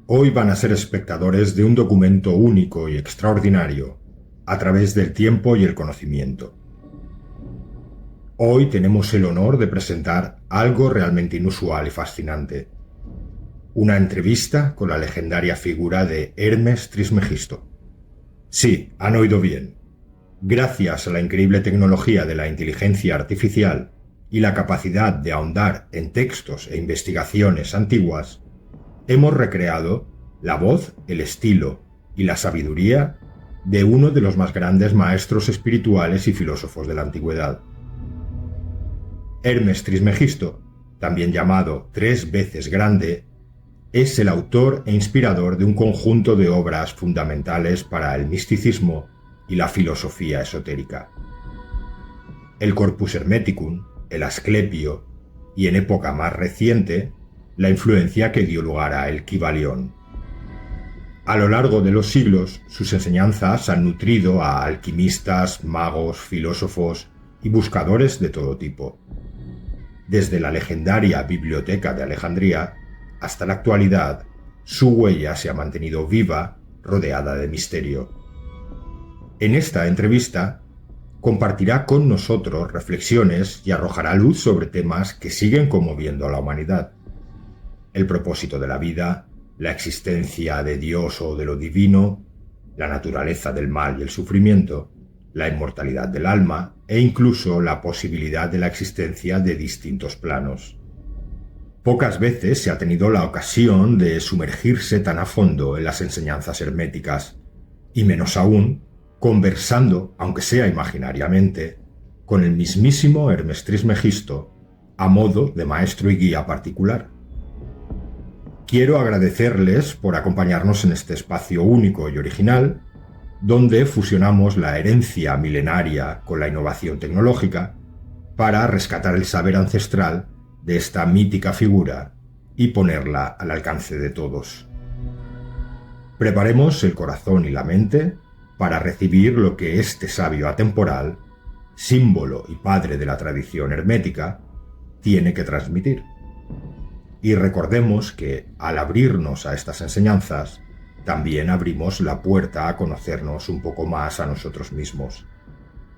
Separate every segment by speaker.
Speaker 1: Hoy van a ser espectadores de un documento único y extraordinario, a través del tiempo y el conocimiento. Hoy tenemos el honor de presentar algo realmente inusual y fascinante. Una entrevista con la legendaria figura de Hermes Trismegisto. Sí, han oído bien. Gracias a la increíble tecnología de la inteligencia artificial y la capacidad de ahondar en textos e investigaciones antiguas, hemos recreado la voz, el estilo y la sabiduría de uno de los más grandes maestros espirituales y filósofos de la antigüedad. Hermes Trismegisto, también llamado Tres veces Grande, es el autor e inspirador de un conjunto de obras fundamentales para el misticismo y la filosofía esotérica. El Corpus Hermeticum, el Asclepio y, en época más reciente, la influencia que dio lugar a el Kybalión. A lo largo de los siglos, sus enseñanzas han nutrido a alquimistas, magos, filósofos y buscadores de todo tipo. Desde la legendaria Biblioteca de Alejandría hasta la actualidad, su huella se ha mantenido viva, rodeada de misterio. En esta entrevista, compartirá con nosotros reflexiones y arrojará luz sobre temas que siguen conmoviendo a la humanidad. El propósito de la vida, la existencia de Dios o de lo divino, la naturaleza del mal y el sufrimiento, la inmortalidad del alma e incluso la posibilidad de la existencia de distintos planos. Pocas veces se ha tenido la ocasión de sumergirse tan a fondo en las enseñanzas herméticas, y menos aún conversando, aunque sea imaginariamente, con el mismísimo Hermes Trismegisto a modo de maestro y guía particular. Quiero agradecerles por acompañarnos en este espacio único y original, donde fusionamos la herencia milenaria con la innovación tecnológica para rescatar el saber ancestral de esta mítica figura y ponerla al alcance de todos. Preparemos el corazón y la mente para recibir lo que este sabio atemporal, símbolo y padre de la tradición hermética, tiene que transmitir. Y recordemos que, al abrirnos a estas enseñanzas, también abrimos la puerta a conocernos un poco más a nosotros mismos.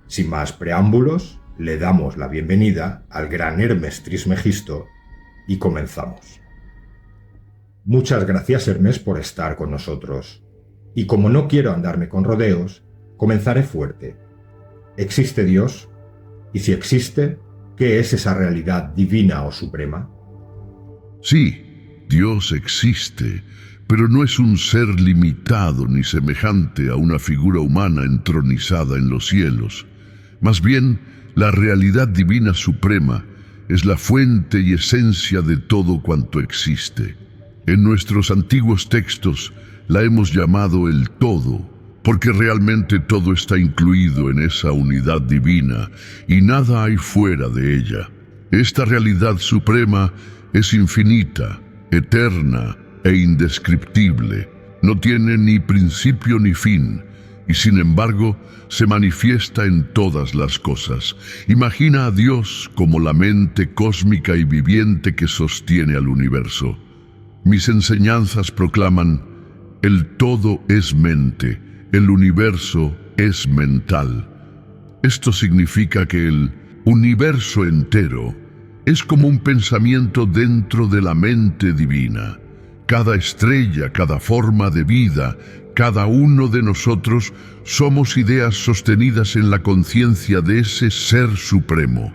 Speaker 1: Sin más preámbulos, le damos la bienvenida al gran Hermes Trismegisto y comenzamos. Muchas gracias, Hermes, por estar con nosotros. Y como no quiero andarme con rodeos, comenzaré fuerte. ¿Existe Dios? Y si existe, ¿qué es esa realidad divina o suprema?
Speaker 2: Sí, Dios existe, pero no es un ser limitado ni semejante a una figura humana entronizada en los cielos. Más bien, la realidad divina suprema es la fuente y esencia de todo cuanto existe. En nuestros antiguos textos la hemos llamado el todo, porque realmente todo está incluido en esa unidad divina y nada hay fuera de ella. Esta realidad suprema es infinita, eterna e indescriptible. No tiene ni principio ni fin, y sin embargo se manifiesta en todas las cosas. Imagina a Dios como la mente cósmica y viviente que sostiene al universo. Mis enseñanzas proclaman: el todo es mente, el universo es mental. Esto significa que el universo entero es como un pensamiento dentro de la mente divina. Cada estrella, cada forma de vida, cada uno de nosotros somos ideas sostenidas en la conciencia de ese Ser Supremo.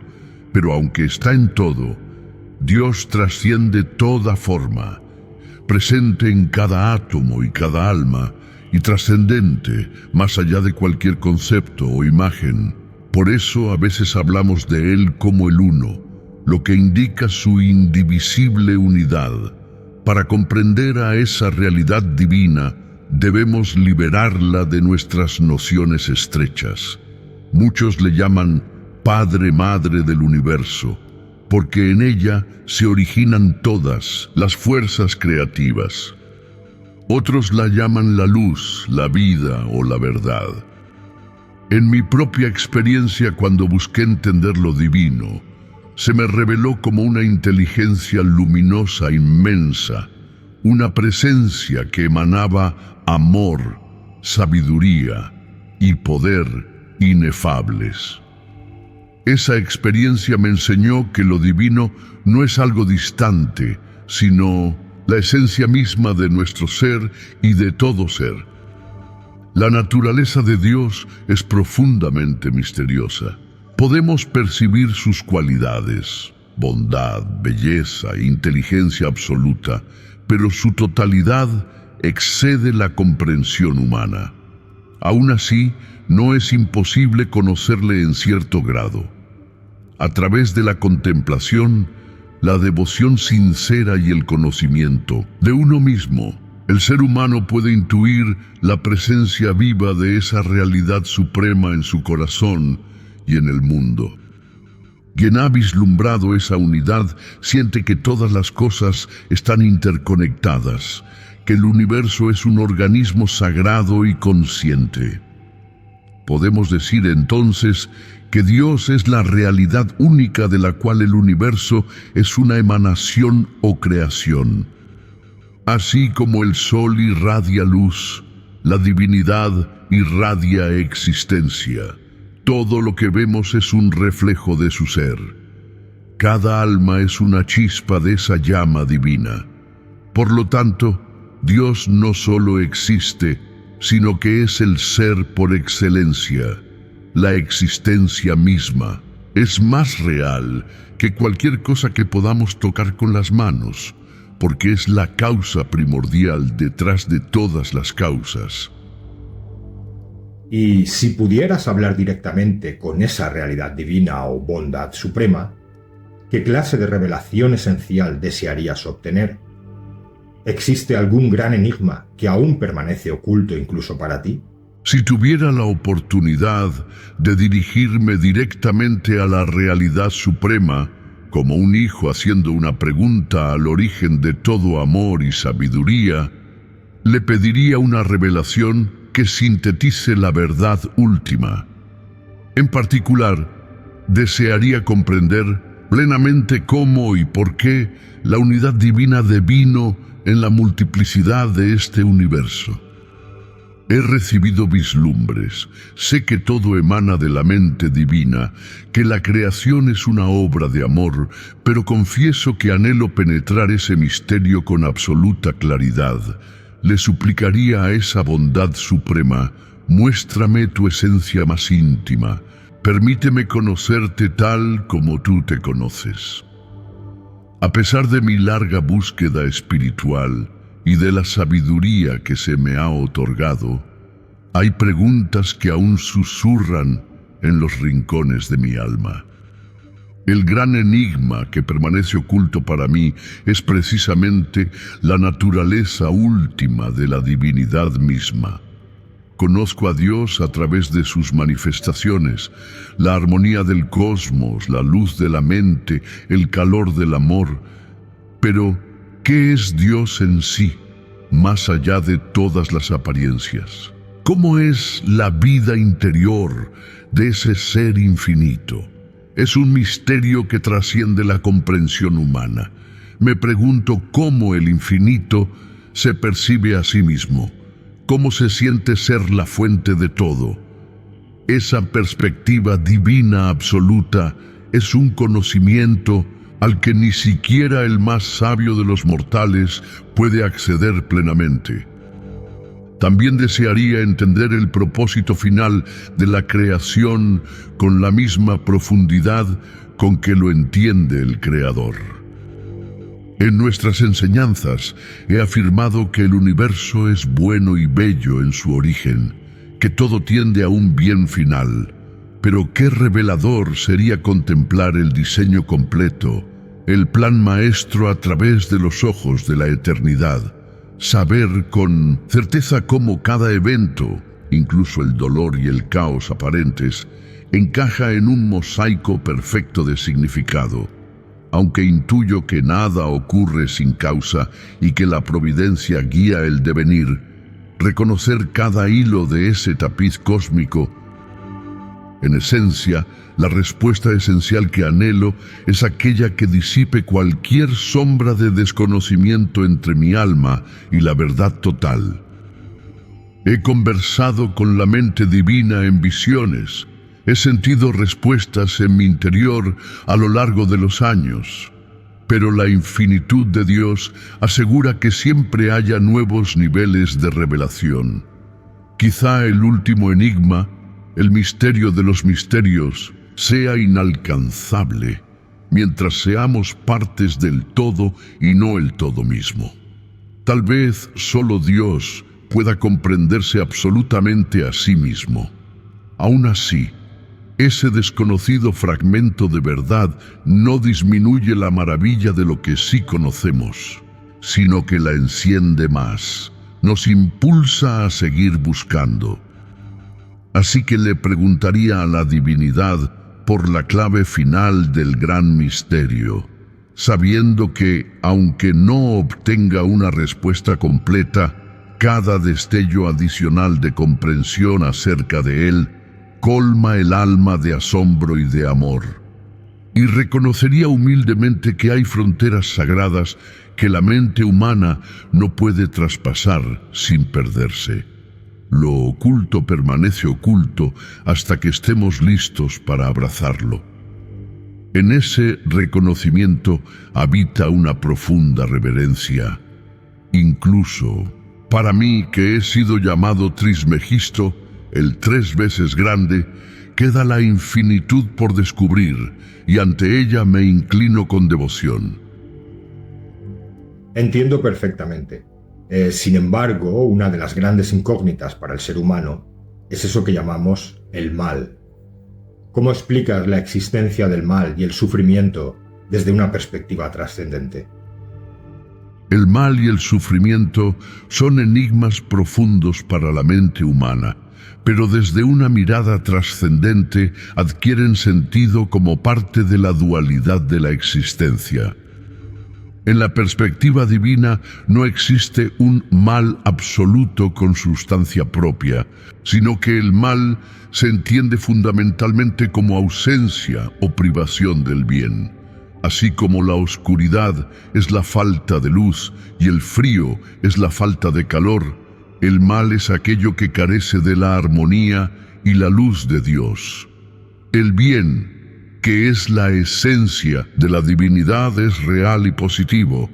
Speaker 2: Pero aunque está en todo, Dios trasciende toda forma, presente en cada átomo y cada alma, y trascendente, más allá de cualquier concepto o imagen. Por eso a veces hablamos de Él como el Uno, lo que indica su indivisible unidad. Para comprender a esa realidad divina, debemos liberarla de nuestras nociones estrechas. Muchos le llaman Padre Madre del Universo, porque en ella se originan todas las fuerzas creativas. Otros la llaman la luz, la vida o la verdad. En mi propia experiencia, cuando busqué entender lo divino, se me reveló como una inteligencia luminosa inmensa, una presencia que emanaba amor, sabiduría y poder inefables. Esa experiencia me enseñó que lo divino no es algo distante, sino la esencia misma de nuestro ser y de todo ser. La naturaleza de Dios es profundamente misteriosa. Podemos percibir sus cualidades, bondad, belleza, inteligencia absoluta, pero su totalidad excede la comprensión humana. Aún así, no es imposible conocerle en cierto grado. A través de la contemplación, la devoción sincera y el conocimiento de uno mismo, el ser humano puede intuir la presencia viva de esa realidad suprema en su corazón y en el mundo. Quien ha vislumbrado esa unidad siente que todas las cosas están interconectadas, que el universo es un organismo sagrado y consciente. Podemos decir entonces que Dios es la realidad única de la cual el universo es una emanación o creación. Así como el sol irradia luz, la divinidad irradia existencia. Todo lo que vemos es un reflejo de su ser. Cada alma es una chispa de esa llama divina. Por lo tanto, Dios no solo existe, sino que es el ser por excelencia, la existencia misma. Es más real que cualquier cosa que podamos tocar con las manos, porque es la causa primordial detrás de todas las causas.
Speaker 1: Y si pudieras hablar directamente con esa realidad divina o bondad suprema, ¿qué clase de revelación esencial desearías obtener? ¿Existe algún gran enigma que aún permanece oculto incluso para ti?
Speaker 2: Si tuviera la oportunidad de dirigirme directamente a la realidad suprema, como un hijo haciendo una pregunta al origen de todo amor y sabiduría, le pediría una revelación que sintetice la verdad última. En particular, desearía comprender plenamente cómo y por qué la unidad divina devino en la multiplicidad de este universo. He recibido vislumbres, sé que todo emana de la mente divina, que la creación es una obra de amor, pero confieso que anhelo penetrar ese misterio con absoluta claridad. Le suplicaría a esa bondad suprema, muéstrame tu esencia más íntima, permíteme conocerte tal como tú te conoces. A pesar de mi larga búsqueda espiritual y de la sabiduría que se me ha otorgado, hay preguntas que aún susurran en los rincones de mi alma. El gran enigma que permanece oculto para mí es precisamente la naturaleza última de la divinidad misma. Conozco a Dios a través de sus manifestaciones, la armonía del cosmos, la luz de la mente, el calor del amor. Pero, ¿qué es Dios en sí, más allá de todas las apariencias? ¿Cómo es la vida interior de ese ser infinito? Es un misterio que trasciende la comprensión humana. Me pregunto cómo el infinito se percibe a sí mismo, cómo se siente ser la fuente de todo. Esa perspectiva divina absoluta es un conocimiento al que ni siquiera el más sabio de los mortales puede acceder plenamente. También desearía entender el propósito final de la creación con la misma profundidad con que lo entiende el Creador. En nuestras enseñanzas he afirmado que el universo es bueno y bello en su origen, que todo tiende a un bien final. Pero qué revelador sería contemplar el diseño completo, el plan maestro a través de los ojos de la eternidad. Saber con certeza cómo cada evento, incluso el dolor y el caos aparentes, encaja en un mosaico perfecto de significado. Aunque intuyo que nada ocurre sin causa y que la providencia guía el devenir, reconocer cada hilo de ese tapiz cósmico En esencia, la respuesta esencial que anhelo es aquella que disipe cualquier sombra de desconocimiento entre mi alma y la verdad total. He conversado con la mente divina en visiones. He sentido respuestas en mi interior a lo largo de los años. Pero la infinitud de Dios asegura que siempre haya nuevos niveles de revelación. Quizá el último enigma, el misterio de los misterios, sea inalcanzable, mientras seamos partes del todo y no el todo mismo. Tal vez solo Dios pueda comprenderse absolutamente a sí mismo. Aún así, ese desconocido fragmento de verdad no disminuye la maravilla de lo que sí conocemos, sino que la enciende más, nos impulsa a seguir buscando. Así que le preguntaría a la divinidad por la clave final del gran misterio, sabiendo que, aunque no obtenga una respuesta completa, cada destello adicional de comprensión acerca de él colma el alma de asombro y de amor. Y reconocería humildemente que hay fronteras sagradas que la mente humana no puede traspasar sin perderse. Lo oculto permanece oculto hasta que estemos listos para abrazarlo. En ese reconocimiento habita una profunda reverencia. Incluso para mí, que he sido llamado Trismegisto, el 3 veces grande, queda la infinitud por descubrir, y ante ella me inclino con devoción.
Speaker 1: Entiendo perfectamente. Sin embargo, una de las grandes incógnitas para el ser humano es eso que llamamos el mal. ¿Cómo explicas la existencia del mal y el sufrimiento desde una perspectiva trascendente?
Speaker 2: El mal y el sufrimiento son enigmas profundos para la mente humana, pero desde una mirada trascendente adquieren sentido como parte de la dualidad de la existencia. En la perspectiva divina no existe un mal absoluto con sustancia propia, sino que el mal se entiende fundamentalmente como ausencia o privación del bien. Así como la oscuridad es la falta de luz y el frío es la falta de calor, el mal es aquello que carece de la armonía y la luz de Dios. El bien, que es la esencia de la divinidad, es real y positivo.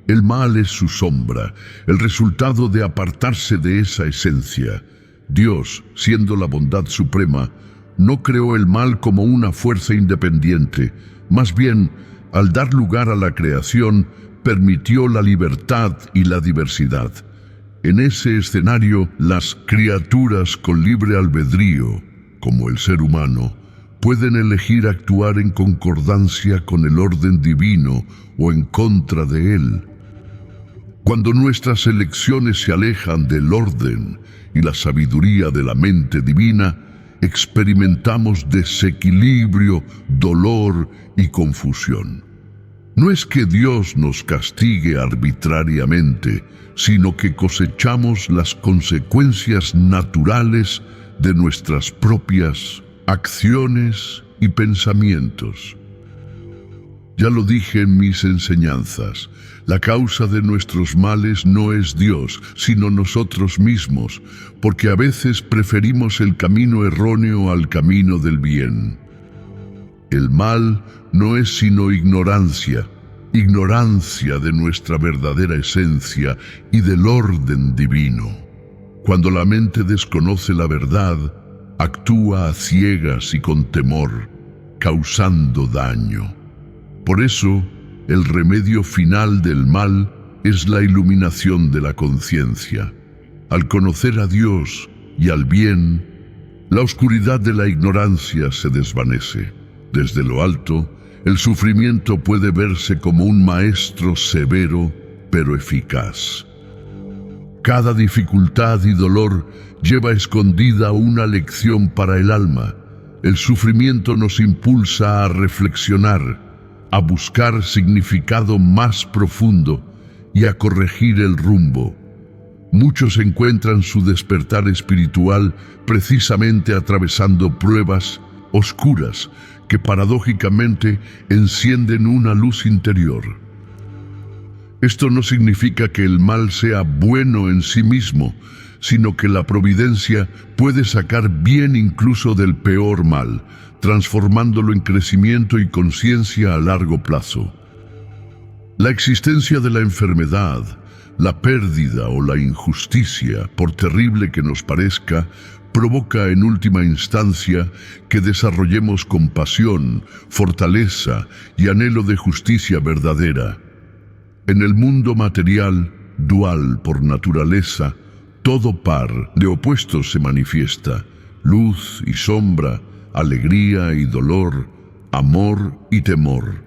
Speaker 2: El mal es su sombra, el resultado de apartarse de esa esencia. Dios, siendo la bondad suprema, no creó el mal como una fuerza independiente, más bien, al dar lugar a la creación, permitió la libertad y la diversidad. En ese escenario, las criaturas con libre albedrío, como el ser humano, pueden elegir actuar en concordancia con el orden divino o en contra de él. Cuando nuestras elecciones se alejan del orden y la sabiduría de la mente divina, experimentamos desequilibrio, dolor y confusión. No es que Dios nos castigue arbitrariamente, sino que cosechamos las consecuencias naturales de nuestras propias acciones y pensamientos. Ya lo dije en mis enseñanzas, la causa de nuestros males no es Dios, sino nosotros mismos, porque a veces preferimos el camino erróneo al camino del bien. El mal no es sino ignorancia de nuestra verdadera esencia y del orden divino. Cuando la mente desconoce la verdad, actúa a ciegas y con temor, causando daño. Por eso, el remedio final del mal es la iluminación de la conciencia. Al conocer a Dios y al bien, la oscuridad de la ignorancia se desvanece. Desde lo alto, el sufrimiento puede verse como un maestro severo, pero eficaz. Cada dificultad y dolor lleva escondida una lección para el alma. El sufrimiento nos impulsa a reflexionar, a buscar significado más profundo y a corregir el rumbo. Muchos encuentran su despertar espiritual precisamente atravesando pruebas oscuras, que paradójicamente encienden una luz interior. Esto no significa que el mal sea bueno en sí mismo, sino que la providencia puede sacar bien incluso del peor mal, transformándolo en crecimiento y conciencia a largo plazo. La existencia de la enfermedad, la pérdida o la injusticia, por terrible que nos parezca, provoca en última instancia que desarrollemos compasión, fortaleza y anhelo de justicia verdadera. En el mundo material, dual por naturaleza, todo par de opuestos se manifiesta: luz y sombra, alegría y dolor, amor y temor.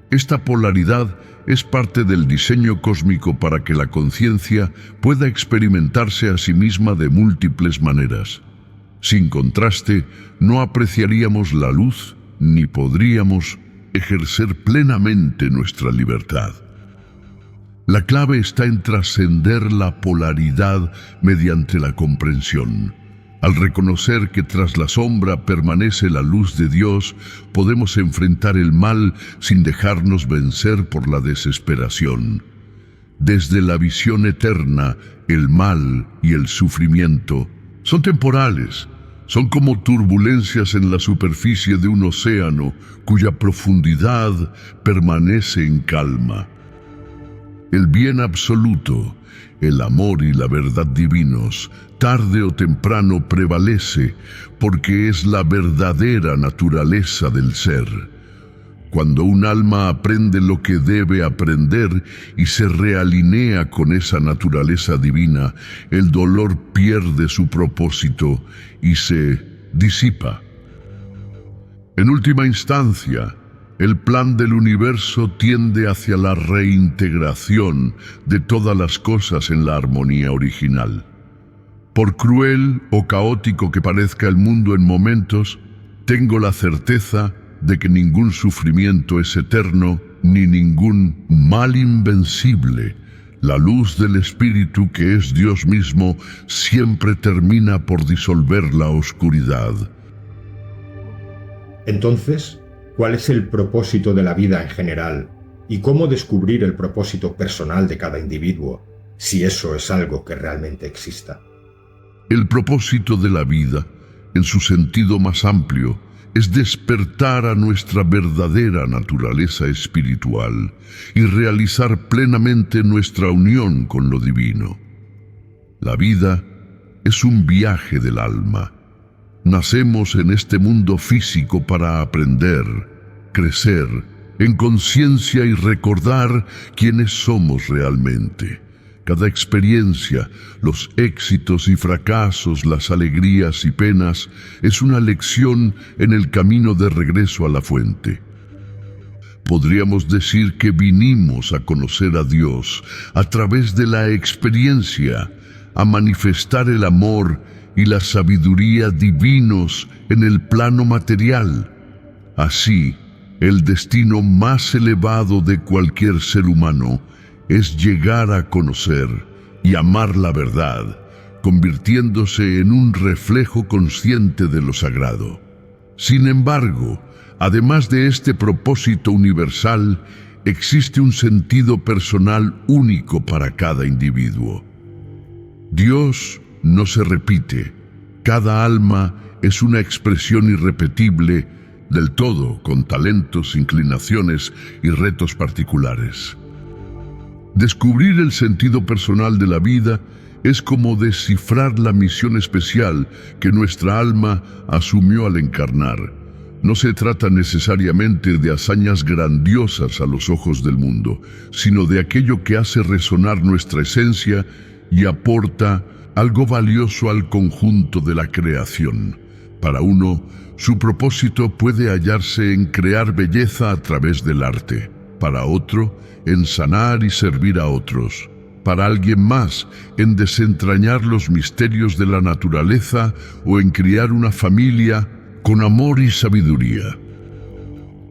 Speaker 2: Esta polaridad es parte del diseño cósmico para que la conciencia pueda experimentarse a sí misma de múltiples maneras. Sin contraste, no apreciaríamos la luz ni podríamos ejercer plenamente nuestra libertad. La clave está en trascender la polaridad mediante la comprensión. Al reconocer que tras la sombra permanece la luz de Dios, podemos enfrentar el mal sin dejarnos vencer por la desesperación. Desde la visión eterna, el mal y el sufrimiento son temporales, son como turbulencias en la superficie de un océano cuya profundidad permanece en calma. El bien absoluto, el amor y la verdad divinos, tarde o temprano prevalece porque es la verdadera naturaleza del ser. Cuando un alma aprende lo que debe aprender y se realinea con esa naturaleza divina, el dolor pierde su propósito y se disipa. En última instancia, el plan del universo tiende hacia la reintegración de todas las cosas en la armonía original. Por cruel o caótico que parezca el mundo en momentos, tengo la certeza de que ningún sufrimiento es eterno, ni ningún mal invencible. La luz del Espíritu, que es Dios mismo, siempre termina por disolver la oscuridad.
Speaker 1: Entonces, ¿cuál es el propósito de la vida en general? ¿Y cómo descubrir el propósito personal de cada individuo, si eso es algo que realmente exista?
Speaker 2: El propósito de la vida, en su sentido más amplio, es despertar a nuestra verdadera naturaleza espiritual y realizar plenamente nuestra unión con lo divino. La vida es un viaje del alma. Nacemos en este mundo físico para aprender, crecer en conciencia y recordar quiénes somos realmente. Cada experiencia, los éxitos y fracasos, las alegrías y penas, es una lección en el camino de regreso a la fuente. Podríamos decir que vinimos a conocer a Dios a través de la experiencia, a manifestar el amor y la sabiduría divinos en el plano material. Así, el destino más elevado de cualquier ser humano es llegar a conocer y amar la verdad, convirtiéndose en un reflejo consciente de lo sagrado. Sin embargo, además de este propósito universal, existe un sentido personal único para cada individuo. Dios no se repite. Cada alma es una expresión irrepetible del todo, con talentos, inclinaciones y retos particulares. Descubrir el sentido personal de la vida es como descifrar la misión especial que nuestra alma asumió al encarnar. No se trata necesariamente de hazañas grandiosas a los ojos del mundo, sino de aquello que hace resonar nuestra esencia y aporta algo valioso al conjunto de la creación. Para uno, su propósito puede hallarse en crear belleza a través del arte. Para otro, en sanar y servir a otros. Para alguien más, en desentrañar los misterios de la naturaleza o en criar una familia con amor y sabiduría.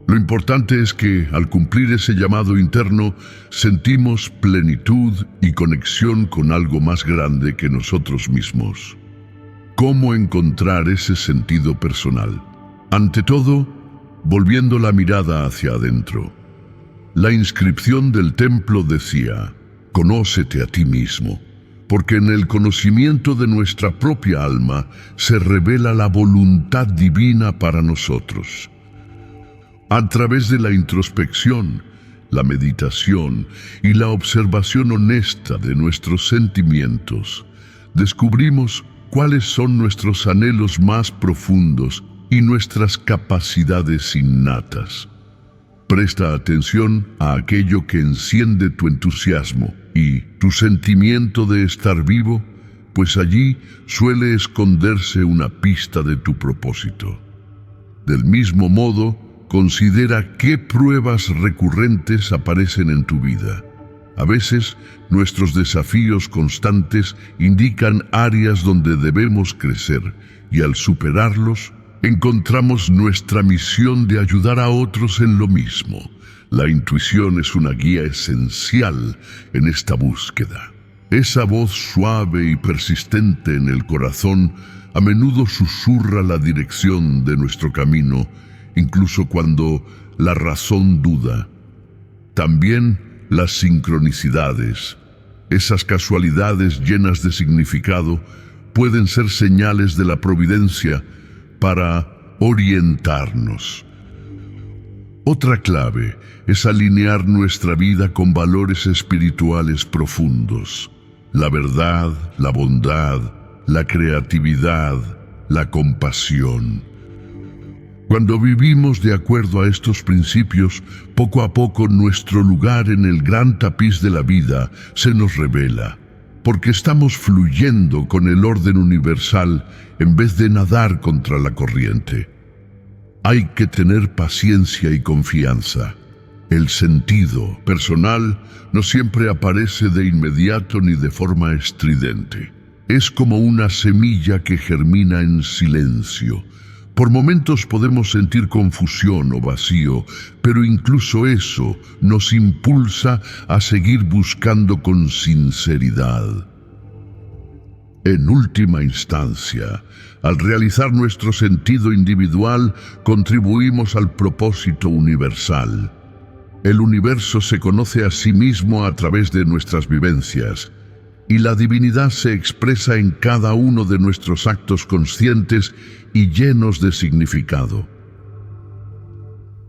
Speaker 2: Lo importante es que, al cumplir ese llamado interno, sentimos plenitud y conexión con algo más grande que nosotros mismos. ¿Cómo encontrar ese sentido personal? Ante todo, volviendo la mirada hacia adentro, la inscripción del templo decía: «Conócete a ti mismo», porque en el conocimiento de nuestra propia alma se revela la voluntad divina para nosotros. A través de la introspección, la meditación y la observación honesta de nuestros sentimientos, descubrimos cuáles son nuestros anhelos más profundos y nuestras capacidades innatas. Presta atención a aquello que enciende tu entusiasmo y tu sentimiento de estar vivo, pues allí suele esconderse una pista de tu propósito. Del mismo modo, considera qué pruebas recurrentes aparecen en tu vida. A veces, nuestros desafíos constantes indican áreas donde debemos crecer, y al superarlos, encontramos nuestra misión de ayudar a otros en lo mismo. La intuición es una guía esencial en esta búsqueda. Esa voz suave y persistente en el corazón a menudo susurra la dirección de nuestro camino, incluso cuando la razón duda. También las sincronicidades, esas casualidades llenas de significado, pueden ser señales de la providencia para orientarnos. Otra clave es alinear nuestra vida con valores espirituales profundos: la verdad, la bondad, la creatividad, la compasión. Cuando vivimos de acuerdo a estos principios, poco a poco nuestro lugar en el gran tapiz de la vida se nos revela, porque estamos fluyendo con el orden universal en vez de nadar contra la corriente. Hay que tener paciencia y confianza. El sentido personal no siempre aparece de inmediato ni de forma estridente. Es como una semilla que germina en silencio. Por momentos podemos sentir confusión o vacío, pero incluso eso nos impulsa a seguir buscando con sinceridad. En última instancia, al realizar nuestro sentido individual, contribuimos al propósito universal. El universo se conoce a sí mismo a través de nuestras vivencias, y la divinidad se expresa en cada uno de nuestros actos conscientes y llenos de significado.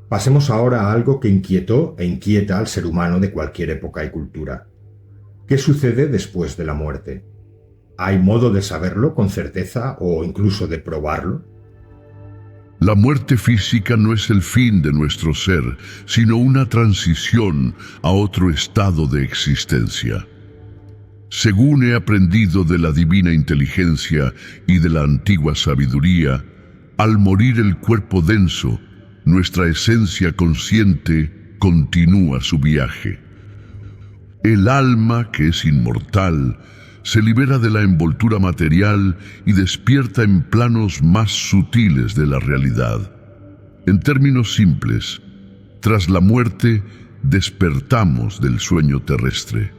Speaker 1: Pasemos ahora a algo que inquietó e inquieta al ser humano de cualquier época y cultura. ¿Qué sucede después de la muerte? ¿Hay modo de saberlo con certeza o incluso de probarlo?
Speaker 2: La muerte física no es el fin de nuestro ser, sino una transición a otro estado de existencia. Según he aprendido de la divina inteligencia y de la antigua sabiduría, al morir el cuerpo denso, nuestra esencia consciente continúa su viaje. El alma, que es inmortal, se libera de la envoltura material y despierta en planos más sutiles de la realidad. En términos simples, tras la muerte, despertamos del sueño terrestre.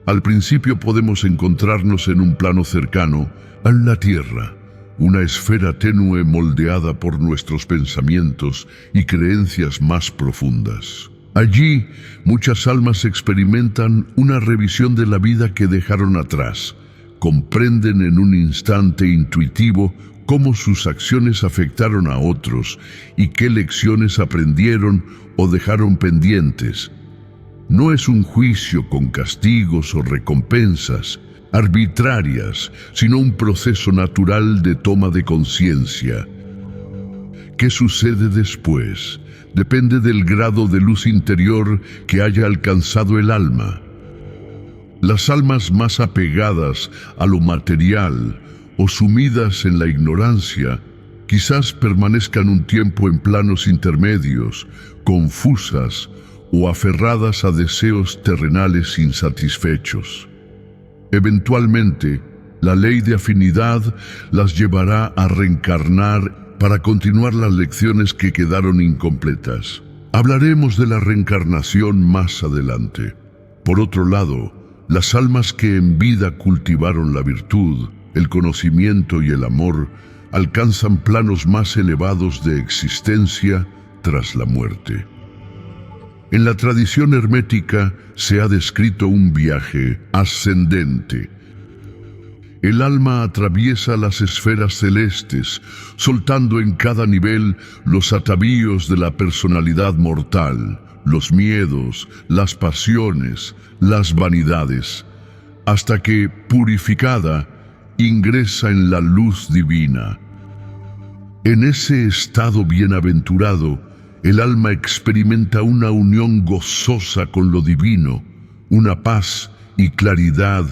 Speaker 2: Al principio podemos encontrarnos en un plano cercano, en la tierra, una esfera tenue moldeada por nuestros pensamientos y creencias más profundas. Allí, muchas almas experimentan una revisión de la vida que dejaron atrás, comprenden en un instante intuitivo cómo sus acciones afectaron a otros y qué lecciones aprendieron o dejaron pendientes. No es un juicio con castigos o recompensas arbitrarias, sino un proceso natural de toma de conciencia. ¿Qué sucede después? Depende del grado de luz interior que haya alcanzado el alma. Las almas más apegadas a lo material o sumidas en la ignorancia quizás permanezcan un tiempo en planos intermedios, confusas o aferradas a deseos terrenales insatisfechos. Eventualmente, la ley de afinidad las llevará a reencarnar para continuar las lecciones que quedaron incompletas. Hablaremos de la reencarnación más adelante. Por otro lado, las almas que en vida cultivaron la virtud, el conocimiento y el amor, alcanzan planos más elevados de existencia tras la muerte. En la tradición hermética se ha descrito un viaje ascendente. El alma atraviesa las esferas celestes, soltando en cada nivel los atavíos de la personalidad mortal, los miedos, las pasiones, las vanidades, hasta que, purificada, ingresa en la luz divina. En ese estado bienaventurado, el alma experimenta una unión gozosa con lo divino, una paz y claridad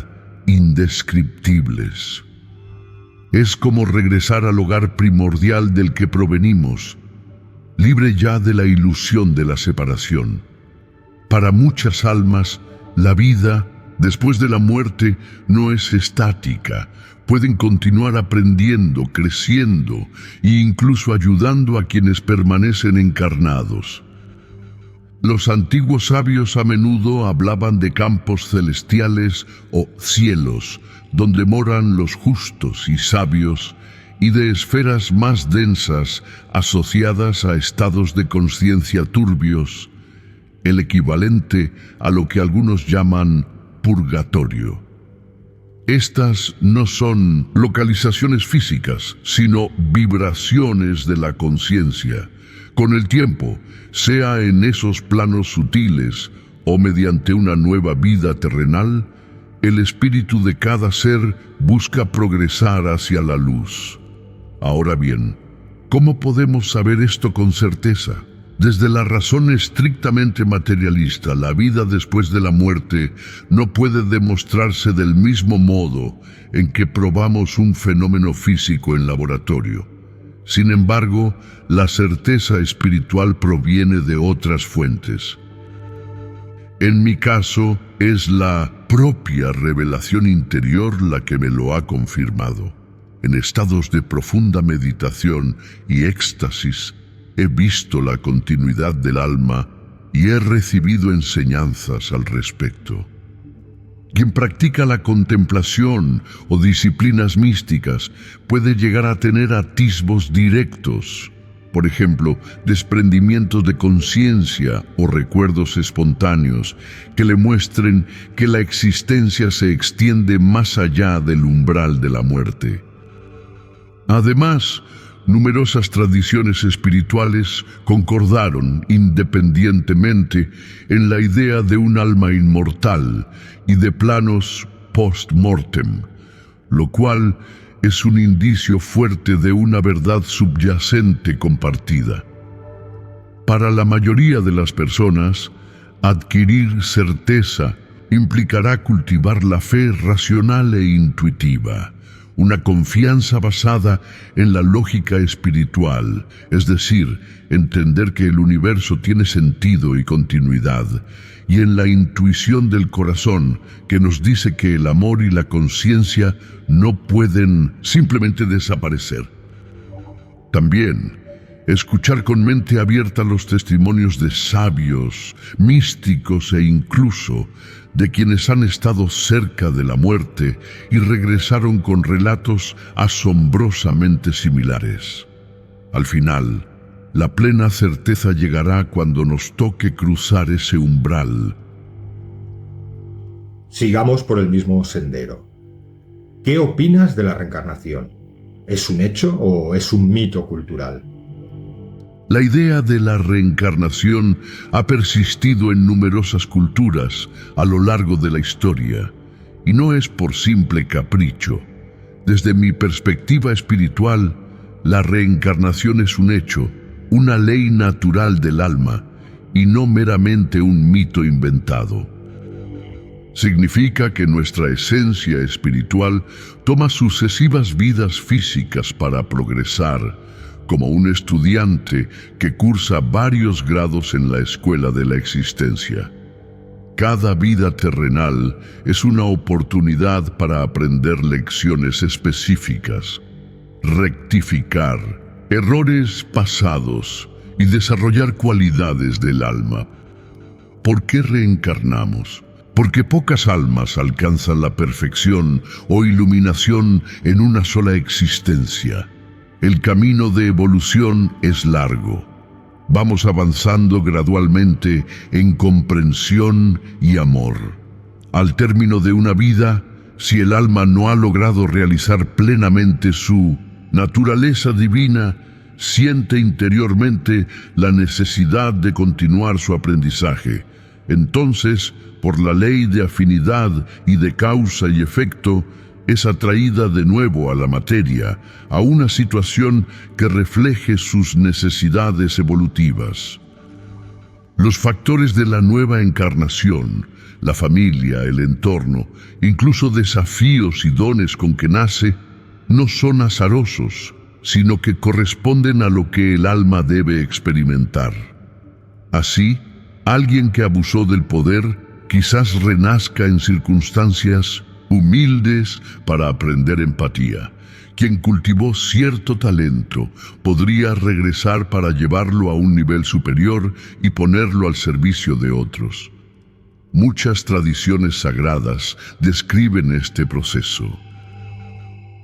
Speaker 2: indescriptibles. Es como regresar al hogar primordial del que provenimos, libre ya de la ilusión de la separación. Para muchas almas, la vida, después de la muerte, no es estática. Pueden continuar aprendiendo, creciendo e incluso ayudando a quienes permanecen encarnados. Los antiguos sabios a menudo hablaban de campos celestiales o cielos, donde moran los justos y sabios, y de esferas más densas asociadas a estados de conciencia turbios, el equivalente a lo que algunos llaman purgatorio. Estas no son localizaciones físicas, sino vibraciones de la conciencia. Con el tiempo, sea en esos planos sutiles o mediante una nueva vida terrenal, el espíritu de cada ser busca progresar hacia la luz. Ahora bien, ¿cómo podemos saber esto con certeza? Desde la razón estrictamente materialista, la vida después de la muerte no puede demostrarse del mismo modo en que probamos un fenómeno físico en laboratorio. Sin embargo, la certeza espiritual proviene de otras fuentes. En mi caso, es la propia revelación interior la que me lo ha confirmado. En estados de profunda meditación y éxtasis, he visto la continuidad del alma y he recibido enseñanzas al respecto. Quien practica la contemplación o disciplinas místicas puede llegar a tener atisbos directos, por ejemplo, desprendimientos de conciencia o recuerdos espontáneos que le muestren que la existencia se extiende más allá del umbral de la muerte. Además, numerosas tradiciones espirituales concordaron independientemente en la idea de un alma inmortal y de planos post-mortem, lo cual es un indicio fuerte de una verdad subyacente compartida. Para la mayoría de las personas, adquirir certeza implicará cultivar la fe racional e intuitiva, una confianza basada en la lógica espiritual, es decir, entender que el universo tiene sentido y continuidad, y en la intuición del corazón que nos dice que el amor y la conciencia no pueden simplemente desaparecer. También, escuchar con mente abierta los testimonios de sabios, místicos e incluso de quienes han estado cerca de la muerte y regresaron con relatos asombrosamente similares. Al final, la plena certeza llegará cuando nos toque cruzar ese umbral.
Speaker 1: Sigamos por el mismo sendero. ¿Qué opinas de la reencarnación? ¿Es un hecho o es un mito cultural?
Speaker 2: La idea de la reencarnación ha persistido en numerosas culturas a lo largo de la historia, y no es por simple capricho. Desde mi perspectiva espiritual, la reencarnación es un hecho, una ley natural del alma, y no meramente un mito inventado. Significa que nuestra esencia espiritual toma sucesivas vidas físicas para progresar, como un estudiante que cursa varios grados en la escuela de la existencia. Cada vida terrenal es una oportunidad para aprender lecciones específicas, rectificar errores pasados y desarrollar cualidades del alma. ¿Por qué reencarnamos? Porque pocas almas alcanzan la perfección o iluminación en una sola existencia. El camino de evolución es largo. Vamos avanzando gradualmente en comprensión y amor. Al término de una vida, si el alma no ha logrado realizar plenamente su naturaleza divina, siente interiormente la necesidad de continuar su aprendizaje. Entonces, por la ley de afinidad y de causa y efecto, es atraída de nuevo a la materia, a una situación que refleje sus necesidades evolutivas. Los factores de la nueva encarnación, la familia, el entorno, incluso desafíos y dones con que nace, no son azarosos, sino que corresponden a lo que el alma debe experimentar. Así, alguien que abusó del poder quizás renazca en circunstancias humildes para aprender empatía. Quien cultivó cierto talento podría regresar para llevarlo a un nivel superior y ponerlo al servicio de otros. Muchas tradiciones sagradas describen este proceso.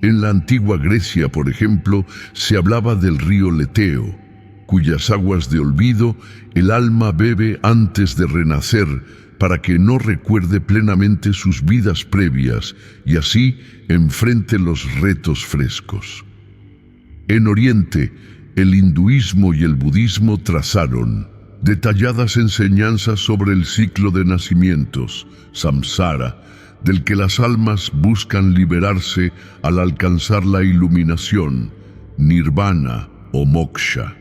Speaker 2: En la antigua Grecia, por ejemplo, se hablaba del río Leteo, cuyas aguas de olvido el alma bebe antes de renacer, para que no recuerde plenamente sus vidas previas y así enfrente los retos frescos. En Oriente, el hinduismo y el budismo trazaron detalladas enseñanzas sobre el ciclo de nacimientos, samsara, del que las almas buscan liberarse al alcanzar la iluminación, nirvana o moksha.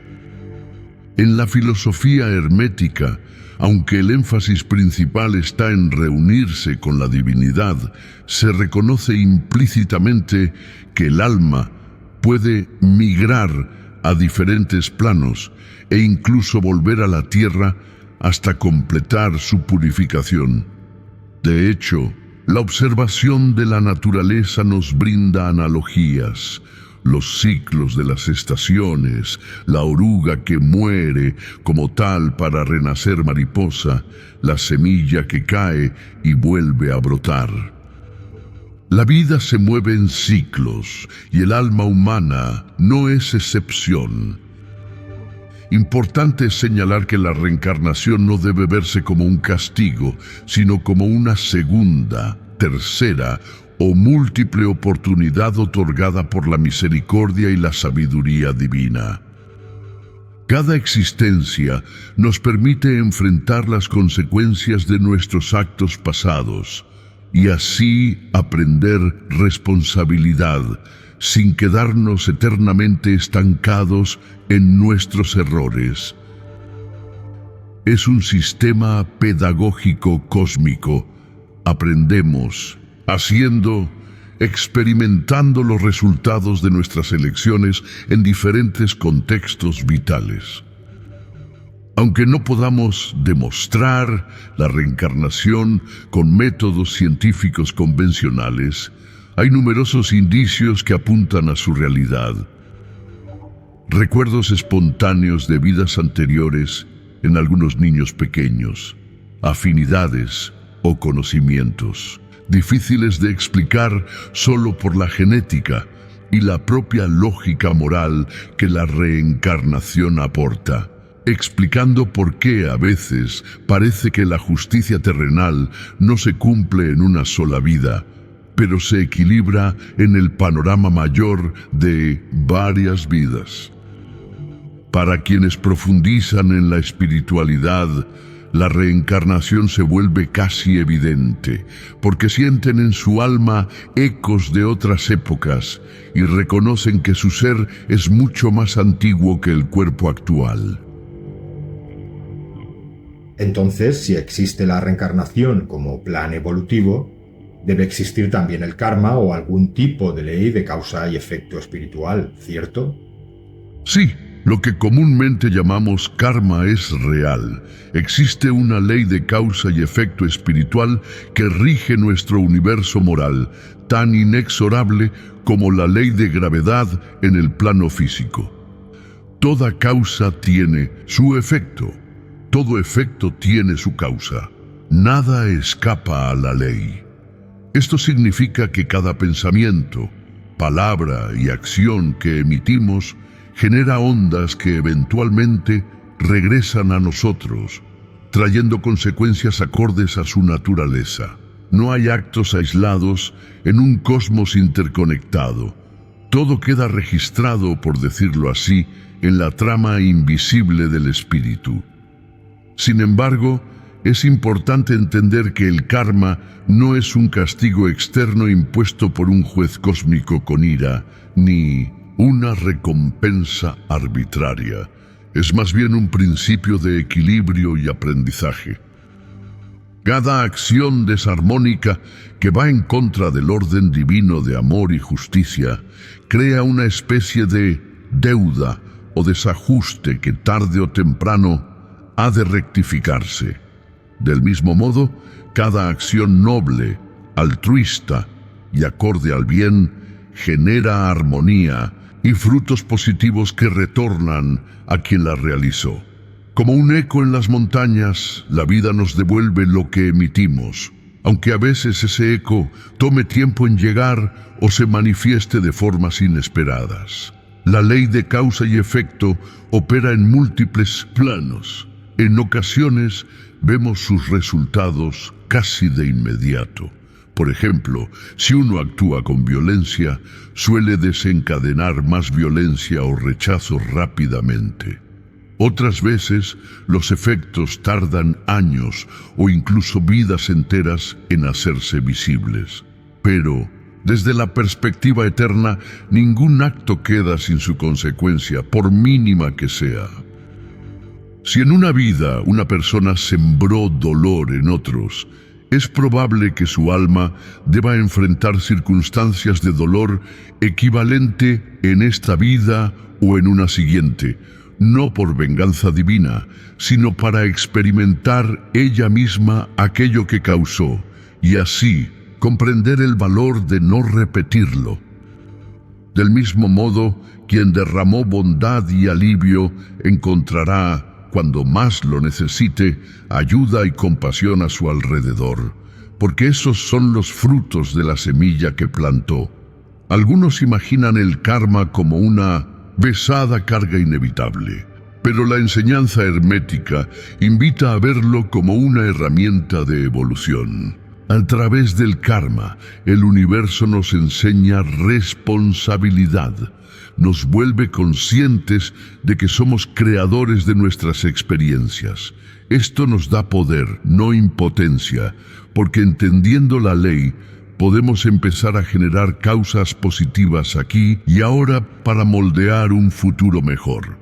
Speaker 2: En la filosofía hermética, aunque el énfasis principal está en reunirse con la divinidad, se reconoce implícitamente que el alma puede migrar a diferentes planos e incluso volver a la tierra hasta completar su purificación. De hecho, la observación de la naturaleza nos brinda analogías. Los ciclos de las estaciones, la oruga que muere como tal para renacer mariposa, la semilla que cae y vuelve a brotar. La vida se mueve en ciclos y el alma humana no es excepción. Importante es señalar que la reencarnación no debe verse como un castigo, sino como una segunda, tercera o múltiple oportunidad otorgada por la misericordia y la sabiduría divina. Cada existencia nos permite enfrentar las consecuencias de nuestros actos pasados y así aprender responsabilidad, sin quedarnos eternamente estancados en nuestros errores. Es un sistema pedagógico cósmico. Aprendemos haciendo, experimentando los resultados de nuestras elecciones en diferentes contextos vitales. Aunque no podamos demostrar la reencarnación con métodos científicos convencionales, hay numerosos indicios que apuntan a su realidad. Recuerdos espontáneos de vidas anteriores en algunos niños pequeños, afinidades o conocimientos, difíciles de explicar solo por la genética y la propia lógica moral que la reencarnación aporta, explicando por qué a veces parece que la justicia terrenal no se cumple en una sola vida, pero se equilibra en el panorama mayor de varias vidas. Para quienes profundizan en la espiritualidad, la reencarnación se vuelve casi evidente, porque sienten en su alma ecos de otras épocas y reconocen que su ser es mucho más antiguo que el cuerpo actual.
Speaker 1: Entonces, si existe la reencarnación como plan evolutivo, debe existir también el karma o algún tipo de ley de causa y efecto espiritual, ¿cierto?
Speaker 2: Sí. Lo que comúnmente llamamos karma es real. Existe una ley de causa y efecto espiritual que rige nuestro universo moral, tan inexorable como la ley de gravedad en el plano físico. Toda causa tiene su efecto. Todo efecto tiene su causa. Nada escapa a la ley. Esto significa que cada pensamiento, palabra y acción que emitimos genera ondas que eventualmente regresan a nosotros, trayendo consecuencias acordes a su naturaleza. No hay actos aislados en un cosmos interconectado. Todo queda registrado, por decirlo así, en la trama invisible del espíritu. Sin embargo, es importante entender que el karma no es un castigo externo impuesto por un juez cósmico con ira, ni una recompensa arbitraria. Es más bien un principio de equilibrio y aprendizaje. Cada acción desarmónica que va en contra del orden divino de amor y justicia crea una especie de deuda o desajuste que tarde o temprano ha de rectificarse. Del mismo modo, cada acción noble, altruista y acorde al bien genera armonía y frutos positivos que retornan a quien la realizó. Como un eco en las montañas, la vida nos devuelve lo que emitimos, aunque a veces ese eco tome tiempo en llegar o se manifieste de formas inesperadas. La ley de causa y efecto opera en múltiples planos. En ocasiones vemos sus resultados casi de inmediato. Por ejemplo, si uno actúa con violencia, suele desencadenar más violencia o rechazo rápidamente. Otras veces, los efectos tardan años o incluso vidas enteras en hacerse visibles. Pero, desde la perspectiva eterna, ningún acto queda sin su consecuencia, por mínima que sea. Si en una vida una persona sembró dolor en otros, es probable que su alma deba enfrentar circunstancias de dolor equivalente en esta vida o en una siguiente, no por venganza divina, sino para experimentar ella misma aquello que causó, y así comprender el valor de no repetirlo. Del mismo modo, quien derramó bondad y alivio encontrará, cuando más lo necesite, ayuda y compasión a su alrededor, porque esos son los frutos de la semilla que plantó. Algunos imaginan el karma como una pesada carga inevitable, pero la enseñanza hermética invita a verlo como una herramienta de evolución. A través del karma, el universo nos enseña responsabilidad, nos vuelve conscientes de que somos creadores de nuestras experiencias. Esto nos da poder, no impotencia, porque entendiendo la ley, podemos empezar a generar causas positivas aquí y ahora para moldear un futuro mejor.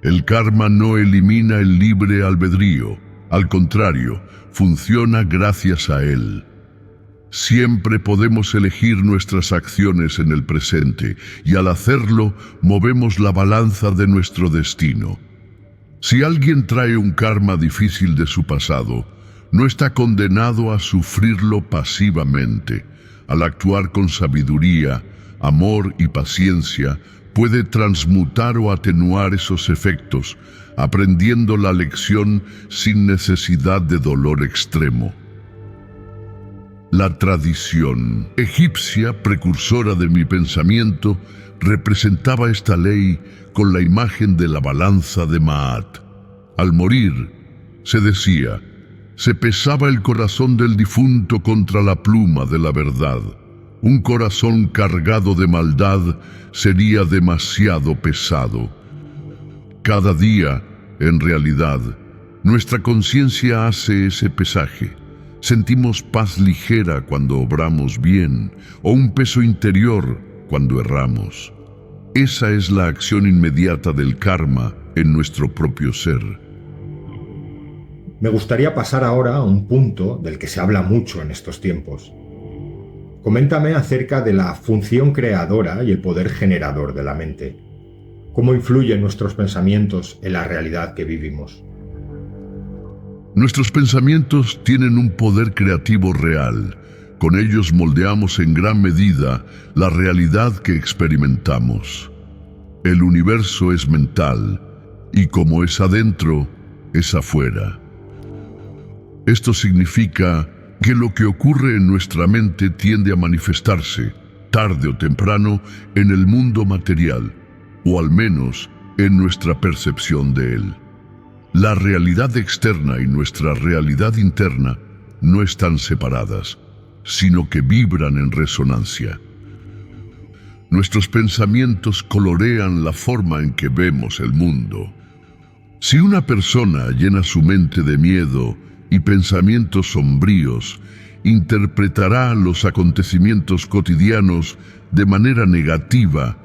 Speaker 2: El karma no elimina el libre albedrío, al contrario, funciona gracias a él. Siempre podemos elegir nuestras acciones en el presente y al hacerlo movemos la balanza de nuestro destino. Si alguien trae un karma difícil de su pasado, no está condenado a sufrirlo pasivamente. Al actuar con sabiduría, amor y paciencia, puede transmutar o atenuar esos efectos, aprendiendo la lección sin necesidad de dolor extremo. La tradición egipcia, precursora de mi pensamiento, representaba esta ley con la imagen de la balanza de Maat. Al morir, se decía, se pesaba el corazón del difunto contra la pluma de la verdad. Un corazón cargado de maldad sería demasiado pesado. Cada día, en realidad, nuestra conciencia hace ese pesaje. Sentimos paz ligera cuando obramos bien, o un peso interior cuando erramos. Esa es la acción inmediata del karma en nuestro propio ser.
Speaker 1: Me gustaría pasar ahora a un punto del que se habla mucho en estos tiempos. Coméntame acerca de la función creadora y el poder generador de la mente. ¿Cómo influyen nuestros pensamientos en la realidad que vivimos?
Speaker 2: Nuestros pensamientos tienen un poder creativo real. Con ellos moldeamos en gran medida la realidad que experimentamos. El universo es mental, y como es adentro, es afuera. Esto significa que lo que ocurre en nuestra mente tiende a manifestarse, tarde o temprano, en el mundo material, o al menos en nuestra percepción de él. La realidad externa y nuestra realidad interna no están separadas, sino que vibran en resonancia. Nuestros pensamientos colorean la forma en que vemos el mundo. Si una persona llena su mente de miedo y pensamientos sombríos, interpretará los acontecimientos cotidianos de manera negativa,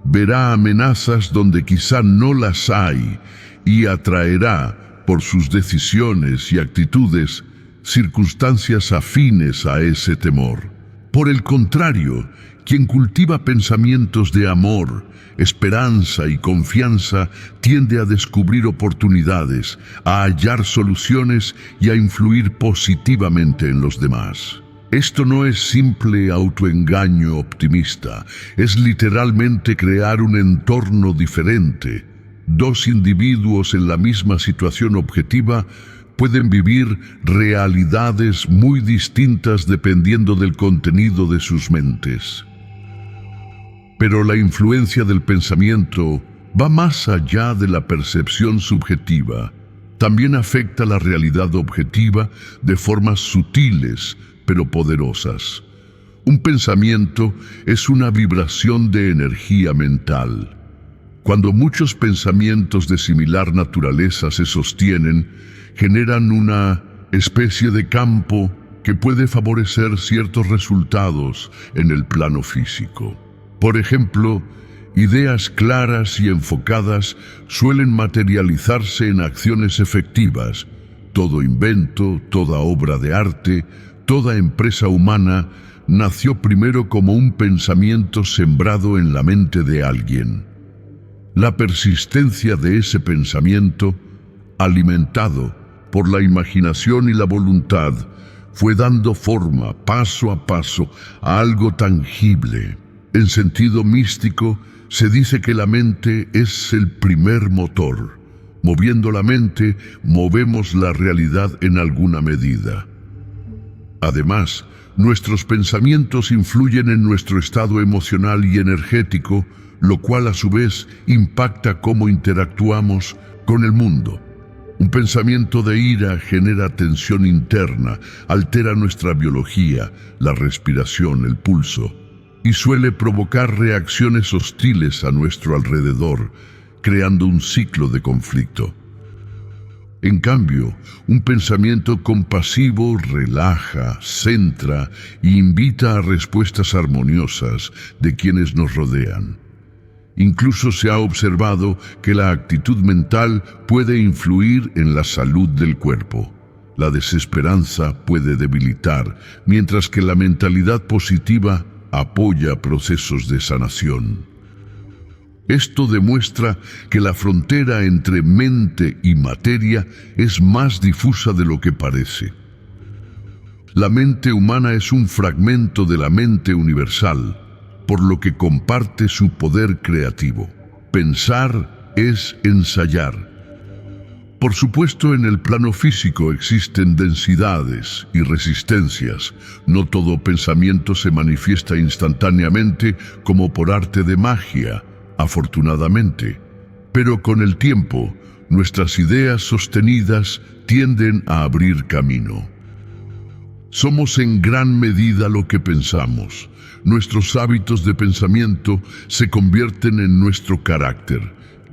Speaker 2: verá amenazas donde quizá no las hay y atraerá, por sus decisiones y actitudes, circunstancias afines a ese temor. Por el contrario, quien cultiva pensamientos de amor, esperanza y confianza tiende a descubrir oportunidades, a hallar soluciones y a influir positivamente en los demás. Esto no es simple autoengaño optimista, es literalmente crear un entorno diferente. Dos individuos en la misma situación objetiva pueden vivir realidades muy distintas dependiendo del contenido de sus mentes. Pero la influencia del pensamiento va más allá de la percepción subjetiva. También afecta la realidad objetiva de formas sutiles, pero poderosas. Un pensamiento es una vibración de energía mental. Cuando muchos pensamientos de similar naturaleza se sostienen, generan una especie de campo que puede favorecer ciertos resultados en el plano físico. Por ejemplo, ideas claras y enfocadas suelen materializarse en acciones efectivas. Todo invento, toda obra de arte, toda empresa humana nació primero como un pensamiento sembrado en la mente de alguien. La persistencia de ese pensamiento, alimentado por la imaginación y la voluntad, fue dando forma, paso a paso, a algo tangible. En sentido místico, se dice que la mente es el primer motor. Moviendo la mente, movemos la realidad en alguna medida. Además, nuestros pensamientos influyen en nuestro estado emocional y energético, lo cual a su vez impacta cómo interactuamos con el mundo. Un pensamiento de ira genera tensión interna, altera nuestra biología, la respiración, el pulso, y suele provocar reacciones hostiles a nuestro alrededor, creando un ciclo de conflicto. En cambio, un pensamiento compasivo relaja, centra e invita a respuestas armoniosas de quienes nos rodean. Incluso se ha observado que la actitud mental puede influir en la salud del cuerpo. La desesperanza puede debilitar, mientras que la mentalidad positiva apoya procesos de sanación. Esto demuestra que la frontera entre mente y materia es más difusa de lo que parece. La mente humana es un fragmento de la mente universal, por lo que comparte su poder creativo. Pensar es ensayar. Por supuesto, en el plano físico existen densidades y resistencias. No todo pensamiento se manifiesta instantáneamente como por arte de magia, afortunadamente. Pero con el tiempo, nuestras ideas sostenidas tienden a abrir camino. Somos en gran medida lo que pensamos. Nuestros hábitos de pensamiento se convierten en nuestro carácter,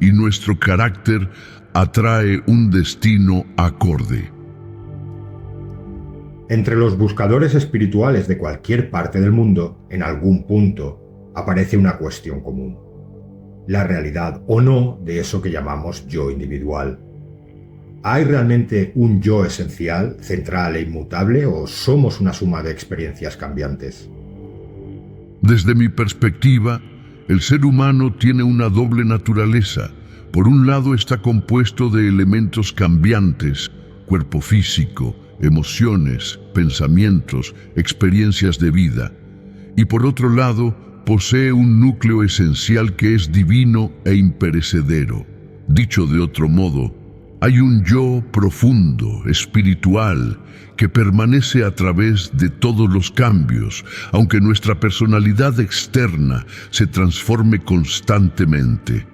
Speaker 2: y nuestro carácter atrae un destino acorde.
Speaker 1: Entre los buscadores espirituales de cualquier parte del mundo, en algún punto, aparece una cuestión común: la realidad o no de eso que llamamos yo individual. ¿Hay realmente un yo esencial, central e inmutable, o somos una suma de experiencias cambiantes?
Speaker 2: Desde mi perspectiva, el ser humano tiene una doble naturaleza. Por un lado está compuesto de elementos cambiantes, cuerpo físico, emociones, pensamientos, experiencias de vida. Y por otro lado, posee un núcleo esencial que es divino e imperecedero. Dicho de otro modo, Hay un yo profundo, espiritual, que permanece a través de todos los cambios, aunque nuestra personalidad externa se transforme constantemente.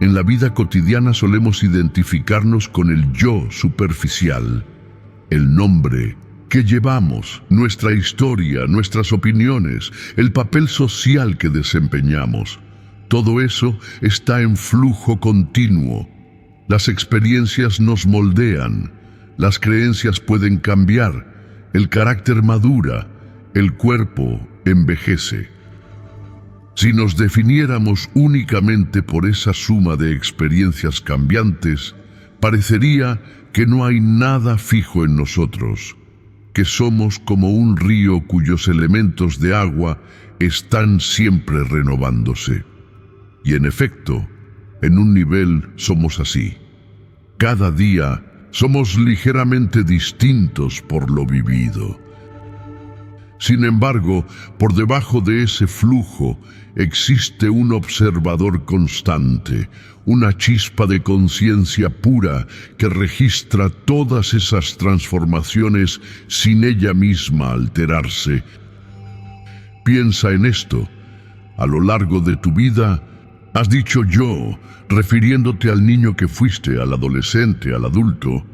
Speaker 2: En la vida cotidiana solemos identificarnos con el yo superficial, el nombre que llevamos, nuestra historia, nuestras opiniones, el papel social que desempeñamos. Todo eso está en flujo continuo. Las experiencias nos moldean, las creencias pueden cambiar, el carácter madura, el cuerpo envejece. Si nos definiéramos únicamente por esa suma de experiencias cambiantes, parecería que no hay nada fijo en nosotros, que somos como un río cuyos elementos de agua están siempre renovándose. Y en efecto, en un nivel somos así. Cada día somos ligeramente distintos por lo vivido. Sin embargo, por debajo de ese flujo existe un observador constante, una chispa de conciencia pura que registra todas esas transformaciones sin ella misma alterarse. Piensa en esto. A lo largo de tu vida, has dicho yo, refiriéndote al niño que fuiste, al adolescente, al adulto.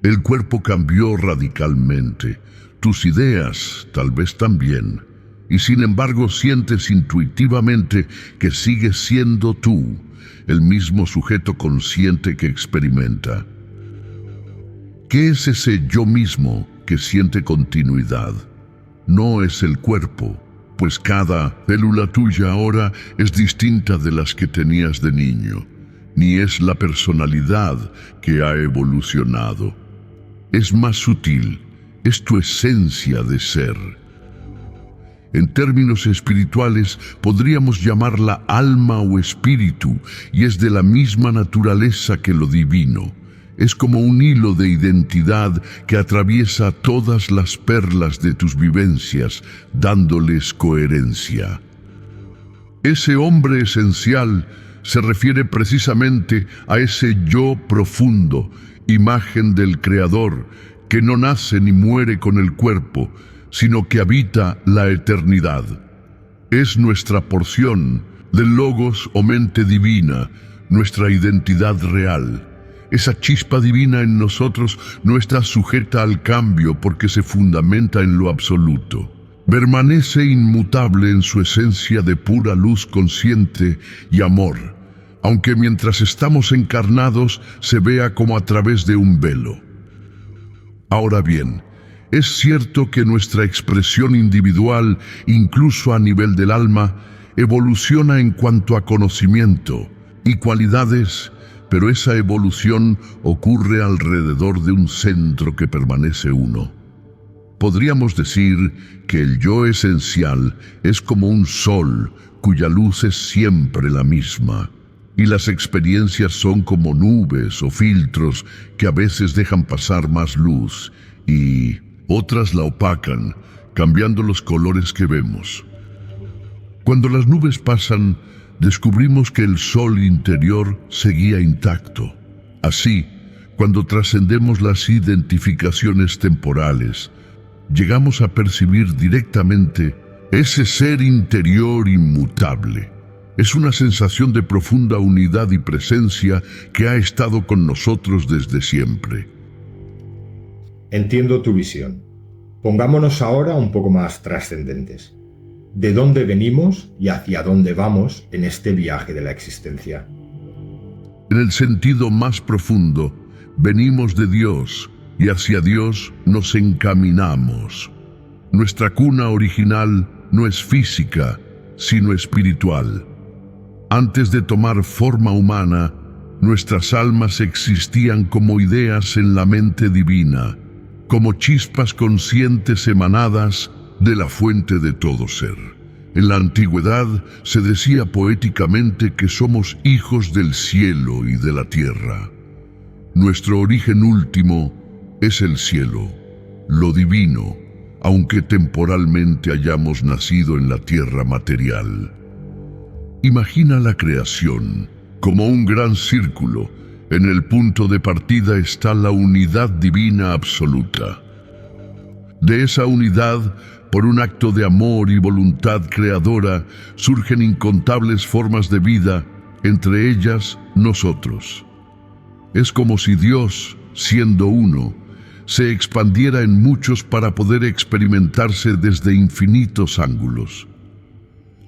Speaker 2: El cuerpo cambió radicalmente, tus ideas tal vez también, y sin embargo sientes intuitivamente que sigues siendo tú, el mismo sujeto consciente que experimenta. ¿Qué es ese yo mismo que siente continuidad? No es el cuerpo, pues cada célula tuya ahora es distinta de las que tenías de niño, ni es la personalidad que ha evolucionado. Es más sutil, es tu esencia de ser. En términos espirituales podríamos llamarla alma o espíritu, y es de la misma naturaleza que lo divino. Es como un hilo de identidad que atraviesa todas las perlas de tus vivencias, dándoles coherencia. Ese hombre esencial se refiere precisamente a ese yo profundo, imagen del Creador, que no nace ni muere con el cuerpo, sino que habita la eternidad. Es nuestra porción del logos o mente divina, nuestra identidad real. Esa chispa divina en nosotros no está sujeta al cambio porque se fundamenta en lo absoluto. Permanece inmutable en su esencia de pura luz consciente y amor, aunque mientras estamos encarnados se vea como a través de un velo. Ahora bien, es cierto que nuestra expresión individual, incluso a nivel del alma, evoluciona en cuanto a conocimiento y cualidades, pero esa evolución ocurre alrededor de un centro que permanece uno. Podríamos decir que el yo esencial es como un sol cuya luz es siempre la misma, y las experiencias son como nubes o filtros que a veces dejan pasar más luz y otras la opacan, cambiando los colores que vemos. Cuando las nubes pasan, descubrimos que el sol interior seguía intacto. Así, cuando trascendemos las identificaciones temporales, llegamos a percibir directamente ese ser interior inmutable. Es una sensación de profunda unidad y presencia que ha estado con nosotros desde siempre.
Speaker 1: Entiendo tu visión. Pongámonos ahora un poco más trascendentes. ¿De dónde venimos y hacia dónde vamos en este viaje de la existencia?
Speaker 2: En el sentido más profundo, venimos de Dios y hacia Dios nos encaminamos. Nuestra cuna original no es física, sino espiritual. Antes de tomar forma humana, nuestras almas existían como ideas en la mente divina, como chispas conscientes emanadas de la fuente de todo ser. En la antigüedad se decía poéticamente que somos hijos del cielo y de la tierra. Nuestro origen último es el cielo, lo divino, aunque temporalmente hayamos nacido en la tierra material. Imagina la creación como un gran círculo En el punto de partida está la unidad divina absoluta. De esa unidad, por un acto de amor y voluntad creadora, surgen incontables formas de vida, entre ellas nosotros. Es como si Dios, siendo uno, se expandiera en muchos para poder experimentarse desde infinitos ángulos.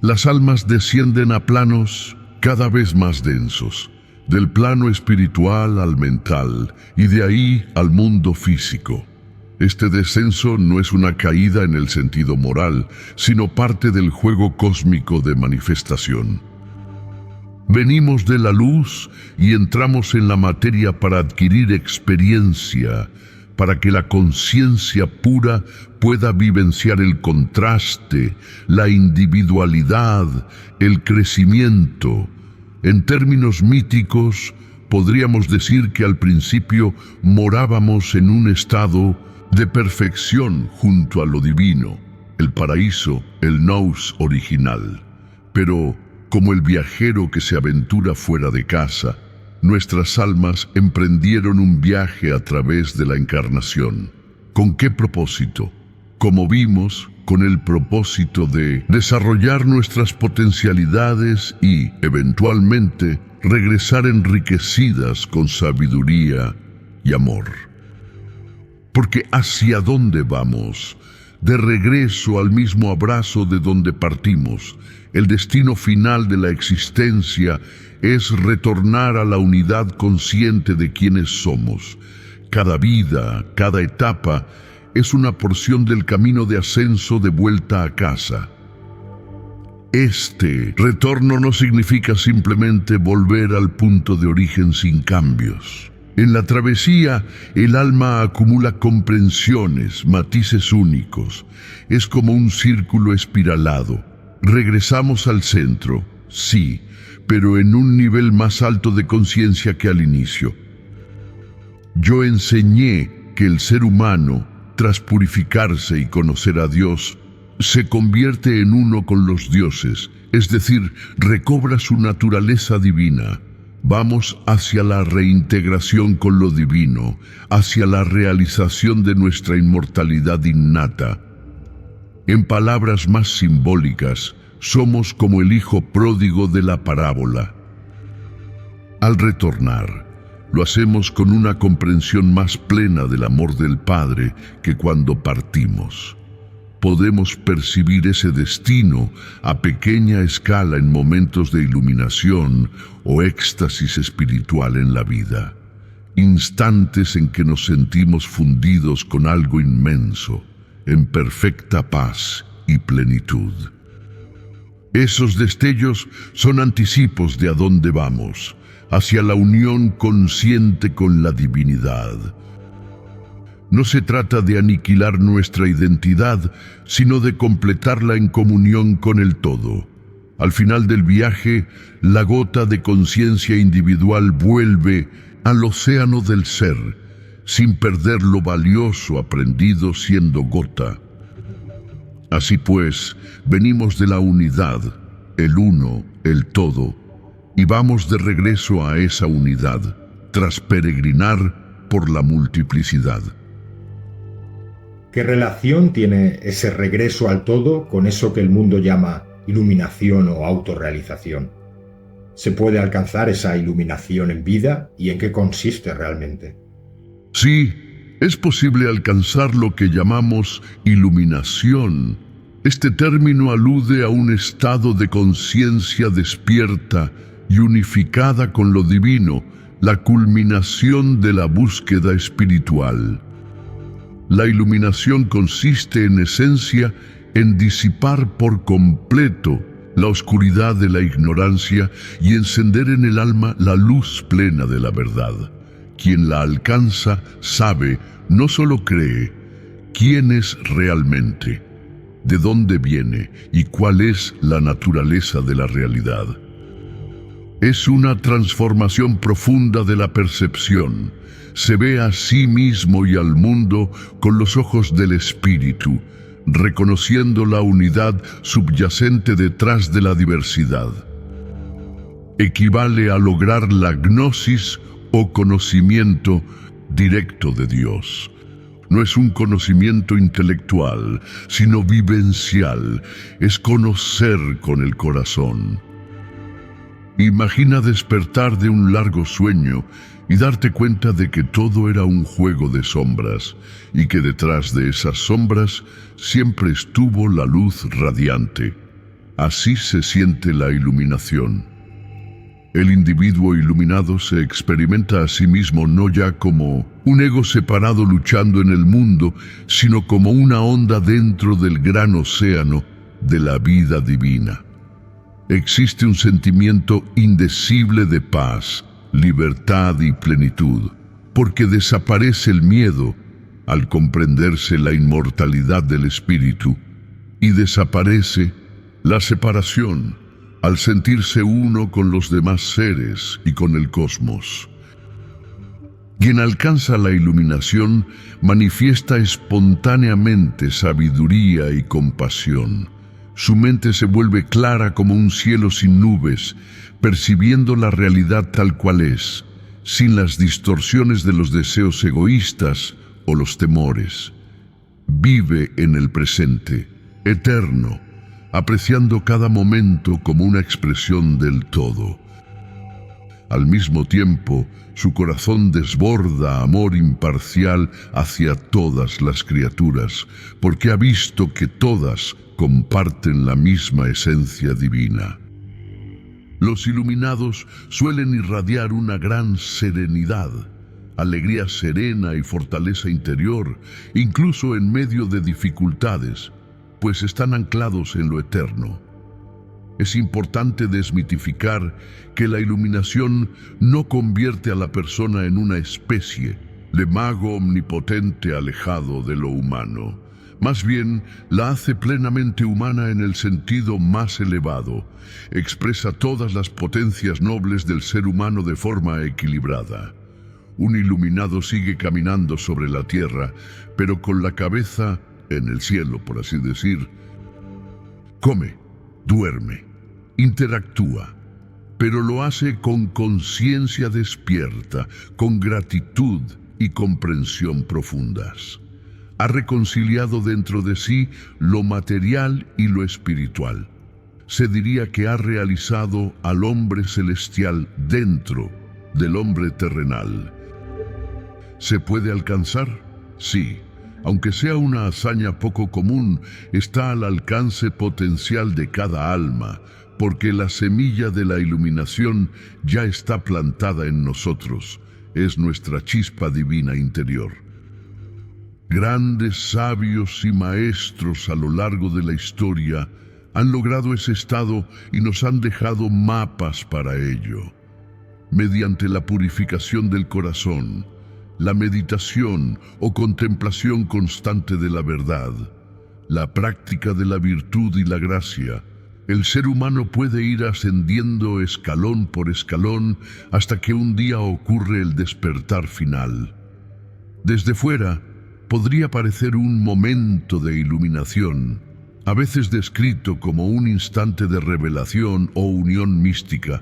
Speaker 2: Las almas descienden a planos cada vez más densos, del plano espiritual al mental y de ahí al mundo físico. Este descenso no es una caída en el sentido moral, sino parte del juego cósmico de manifestación. Venimos de la luz y entramos en la materia para adquirir experiencia, para que la conciencia pura pueda vivenciar el contraste, la individualidad, el crecimiento. En términos míticos, podríamos decir que al principio morábamos en un estado de perfección junto a lo divino, el paraíso, el nous original. Pero, como el viajero que se aventura fuera de casa, nuestras almas emprendieron un viaje a través de la encarnación. ¿Con qué propósito? Como vimos, con el propósito de desarrollar nuestras potencialidades y, eventualmente, regresar enriquecidas con sabiduría y amor. Porque ¿hacia dónde vamos? De regreso al mismo abrazo de donde partimos. El destino final de la existencia es retornar a la unidad consciente de quienes somos. Cada vida, cada etapa, es una porción del camino de ascenso de vuelta a casa. Este retorno no significa simplemente volver al punto de origen sin cambios. En la travesía, el alma acumula comprensiones, matices únicos. Es como un círculo espiralado. Regresamos al centro, sí, pero en un nivel más alto de conciencia que al inicio. Yo enseñé que el ser humano, tras purificarse y conocer a Dios, se convierte en uno con los dioses, es decir, recobra su naturaleza divina. Vamos hacia la reintegración con lo divino, hacia la realización de nuestra inmortalidad innata. En palabras más simbólicas, somos como el hijo pródigo de la parábola. Al retornar, lo hacemos con una comprensión más plena del amor del Padre que cuando partimos. Podemos percibir ese destino a pequeña escala en momentos de iluminación o éxtasis espiritual en la vida. Instantes en que nos sentimos fundidos con algo inmenso, en perfecta paz y plenitud. Esos destellos son anticipos de a dónde vamos, hacia la unión consciente con la divinidad. No se trata de aniquilar nuestra identidad, sino de completarla en comunión con el todo. Al final del viaje, la gota de conciencia individual vuelve al océano del ser, sin perder lo valioso aprendido siendo gota. Así pues, venimos de la unidad, el uno, el todo, y vamos de regreso a esa unidad, tras peregrinar por la multiplicidad.
Speaker 1: ¿Qué relación tiene ese regreso al todo con eso que el mundo llama iluminación o autorrealización? ¿Se puede alcanzar esa iluminación en vida y en qué consiste realmente?
Speaker 2: Sí, es posible alcanzar lo que llamamos iluminación. Este término alude a un estado de conciencia despierta y unificada con lo divino, la culminación de la búsqueda espiritual. La iluminación consiste en esencia en disipar por completo la oscuridad de la ignorancia y encender en el alma la luz plena de la verdad. Quien la alcanza sabe, no solo cree, quién es realmente, de dónde viene y cuál es la naturaleza de la realidad. Es una transformación profunda de la percepción. Se ve a sí mismo y al mundo con los ojos del espíritu, reconociendo la unidad subyacente detrás de la diversidad. Equivale a lograr la gnosis o conocimiento directo de Dios. No es un conocimiento intelectual, sino vivencial. Es conocer con el corazón. Imagina despertar de un largo sueño y darte cuenta de que todo era un juego de sombras y que detrás de esas sombras siempre estuvo la luz radiante. Así se siente la iluminación. El individuo iluminado se experimenta a sí mismo no ya como un ego separado luchando en el mundo, sino como una onda dentro del gran océano de la vida divina. Existe un sentimiento indecible de paz, libertad y plenitud, porque desaparece el miedo al comprenderse la inmortalidad del espíritu, y desaparece la separación al sentirse uno con los demás seres y con el cosmos. Quien alcanza la iluminación manifiesta espontáneamente sabiduría y compasión. Su mente se vuelve clara como un cielo sin nubes, percibiendo la realidad tal cual es, sin las distorsiones de los deseos egoístas o los temores. Vive en el presente, eterno, apreciando cada momento como una expresión del todo. Al mismo tiempo, su corazón desborda amor imparcial hacia todas las criaturas, porque ha visto que todas comparten la misma esencia divina. Los iluminados suelen irradiar una gran serenidad, alegría serena y fortaleza interior, incluso en medio de dificultades, pues están anclados en lo eterno. Es importante desmitificar que la iluminación no convierte a la persona en una especie de mago omnipotente alejado de lo humano. Más bien, la hace plenamente humana en el sentido más elevado. Expresa todas las potencias nobles del ser humano de forma equilibrada. Un iluminado sigue caminando sobre la tierra, pero con la cabeza en el cielo, por así decir. Come, duerme, interactúa, pero lo hace con conciencia despierta, con gratitud y comprensión profundas. Ha reconciliado dentro de sí lo material y lo espiritual. Se diría que ha realizado al hombre celestial dentro del hombre terrenal. ¿Se puede alcanzar? Sí. Aunque sea una hazaña poco común, está al alcance potencial de cada alma, porque la semilla de la iluminación ya está plantada en nosotros. Es nuestra chispa divina interior. Grandes sabios y maestros a lo largo de la historia han logrado ese estado y nos han dejado mapas para ello. Mediante la purificación del corazón, la meditación o contemplación constante de la verdad, la práctica de la virtud y la gracia, el ser humano puede ir ascendiendo escalón por escalón hasta que un día ocurre el despertar final. Desde fuera, podría parecer un momento de iluminación, a veces descrito como un instante de revelación o unión mística,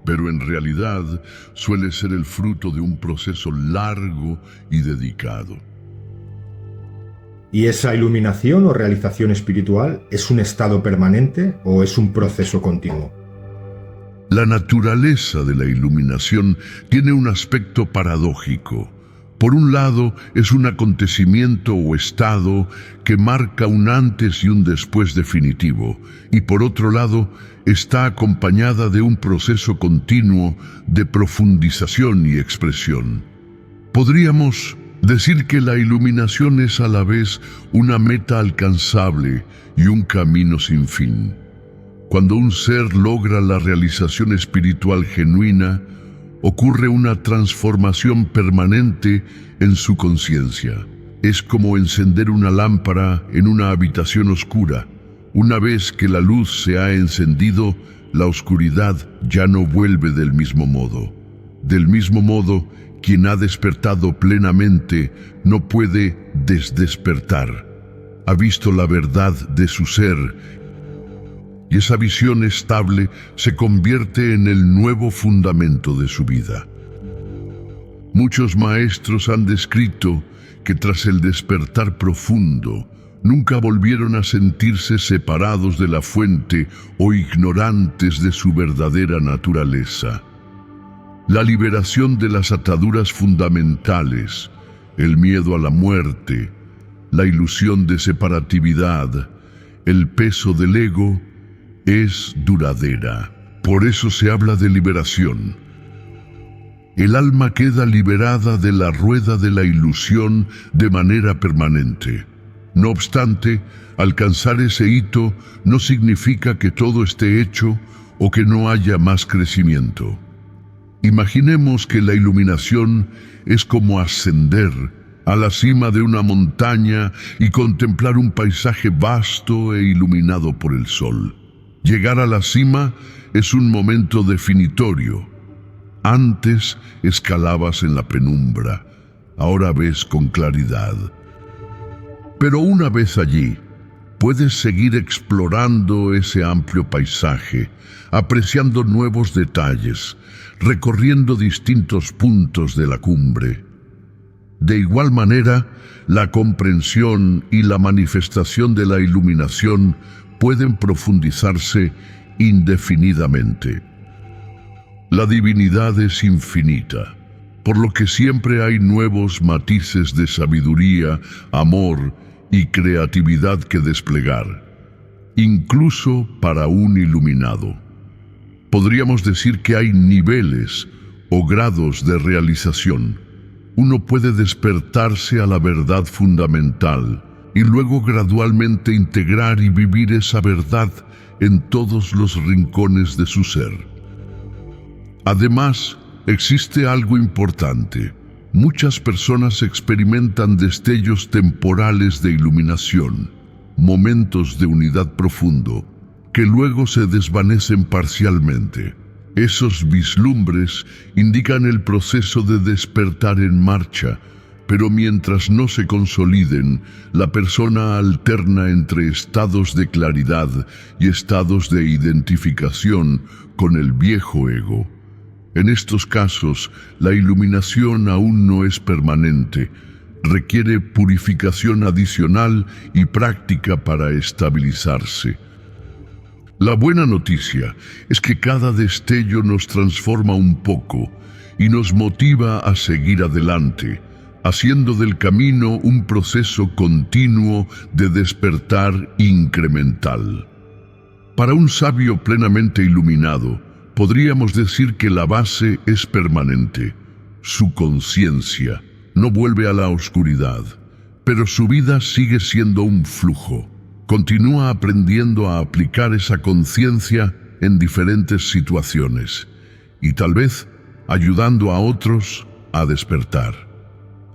Speaker 2: pero en realidad suele ser el fruto de un proceso largo y dedicado.
Speaker 1: ¿Y esa iluminación o realización espiritual es un estado permanente o es un proceso continuo?
Speaker 2: La naturaleza de la iluminación tiene un aspecto paradójico. Por un lado, es un acontecimiento o estado que marca un antes y un después definitivo, y por otro lado, está acompañada de un proceso continuo de profundización y expresión. Podríamos decir que la iluminación es a la vez una meta alcanzable y un camino sin fin. Cuando un ser logra la realización espiritual genuina, ocurre una transformación permanente en su conciencia. Es como encender una lámpara en una habitación oscura. Una vez que la luz se ha encendido, la oscuridad ya no vuelve del mismo modo. Del mismo modo, quien ha despertado plenamente no puede desdespertar. Ha visto la verdad de su ser, y esa visión estable se convierte en el nuevo fundamento de su vida. Muchos maestros han descrito que tras el despertar profundo, nunca volvieron a sentirse separados de la fuente o ignorantes de su verdadera naturaleza. La liberación de las ataduras fundamentales, el miedo a la muerte, la ilusión de separatividad, el peso del ego, es duradera. Por eso se habla de liberación. El alma queda liberada de la rueda de la ilusión de manera permanente. No obstante, alcanzar ese hito no significa que todo esté hecho o que no haya más crecimiento. Imaginemos que la iluminación es como ascender a la cima de una montaña y contemplar un paisaje vasto e iluminado por el sol. Llegar a la cima es un momento definitorio. Antes escalabas en la penumbra, ahora ves con claridad. Pero una vez allí, puedes seguir explorando ese amplio paisaje, apreciando nuevos detalles, recorriendo distintos puntos de la cumbre. De igual manera, la comprensión y la manifestación de la iluminación pueden profundizarse indefinidamente. La divinidad es infinita, por lo que siempre hay nuevos matices de sabiduría, amor y creatividad que desplegar, incluso para un iluminado. Podríamos decir que hay niveles o grados de realización. Uno puede despertarse a la verdad fundamental y luego gradualmente integrar y vivir esa verdad en todos los rincones de su ser. Además, existe algo importante. Muchas personas experimentan destellos temporales de iluminación, momentos de unidad profundo, que luego se desvanecen parcialmente. Esos vislumbres indican el proceso de despertar en marcha, pero mientras no se consoliden, la persona alterna entre estados de claridad y estados de identificación con el viejo ego. En estos casos, la iluminación aún no es permanente, requiere purificación adicional y práctica para estabilizarse. La buena noticia es que cada destello nos transforma un poco y nos motiva a seguir adelante, haciendo del camino un proceso continuo de despertar incremental. Para un sabio plenamente iluminado, podríamos decir que la base es permanente. Su conciencia no vuelve a la oscuridad, pero su vida sigue siendo un flujo. Continúa aprendiendo a aplicar esa conciencia en diferentes situaciones y tal vez ayudando a otros a despertar.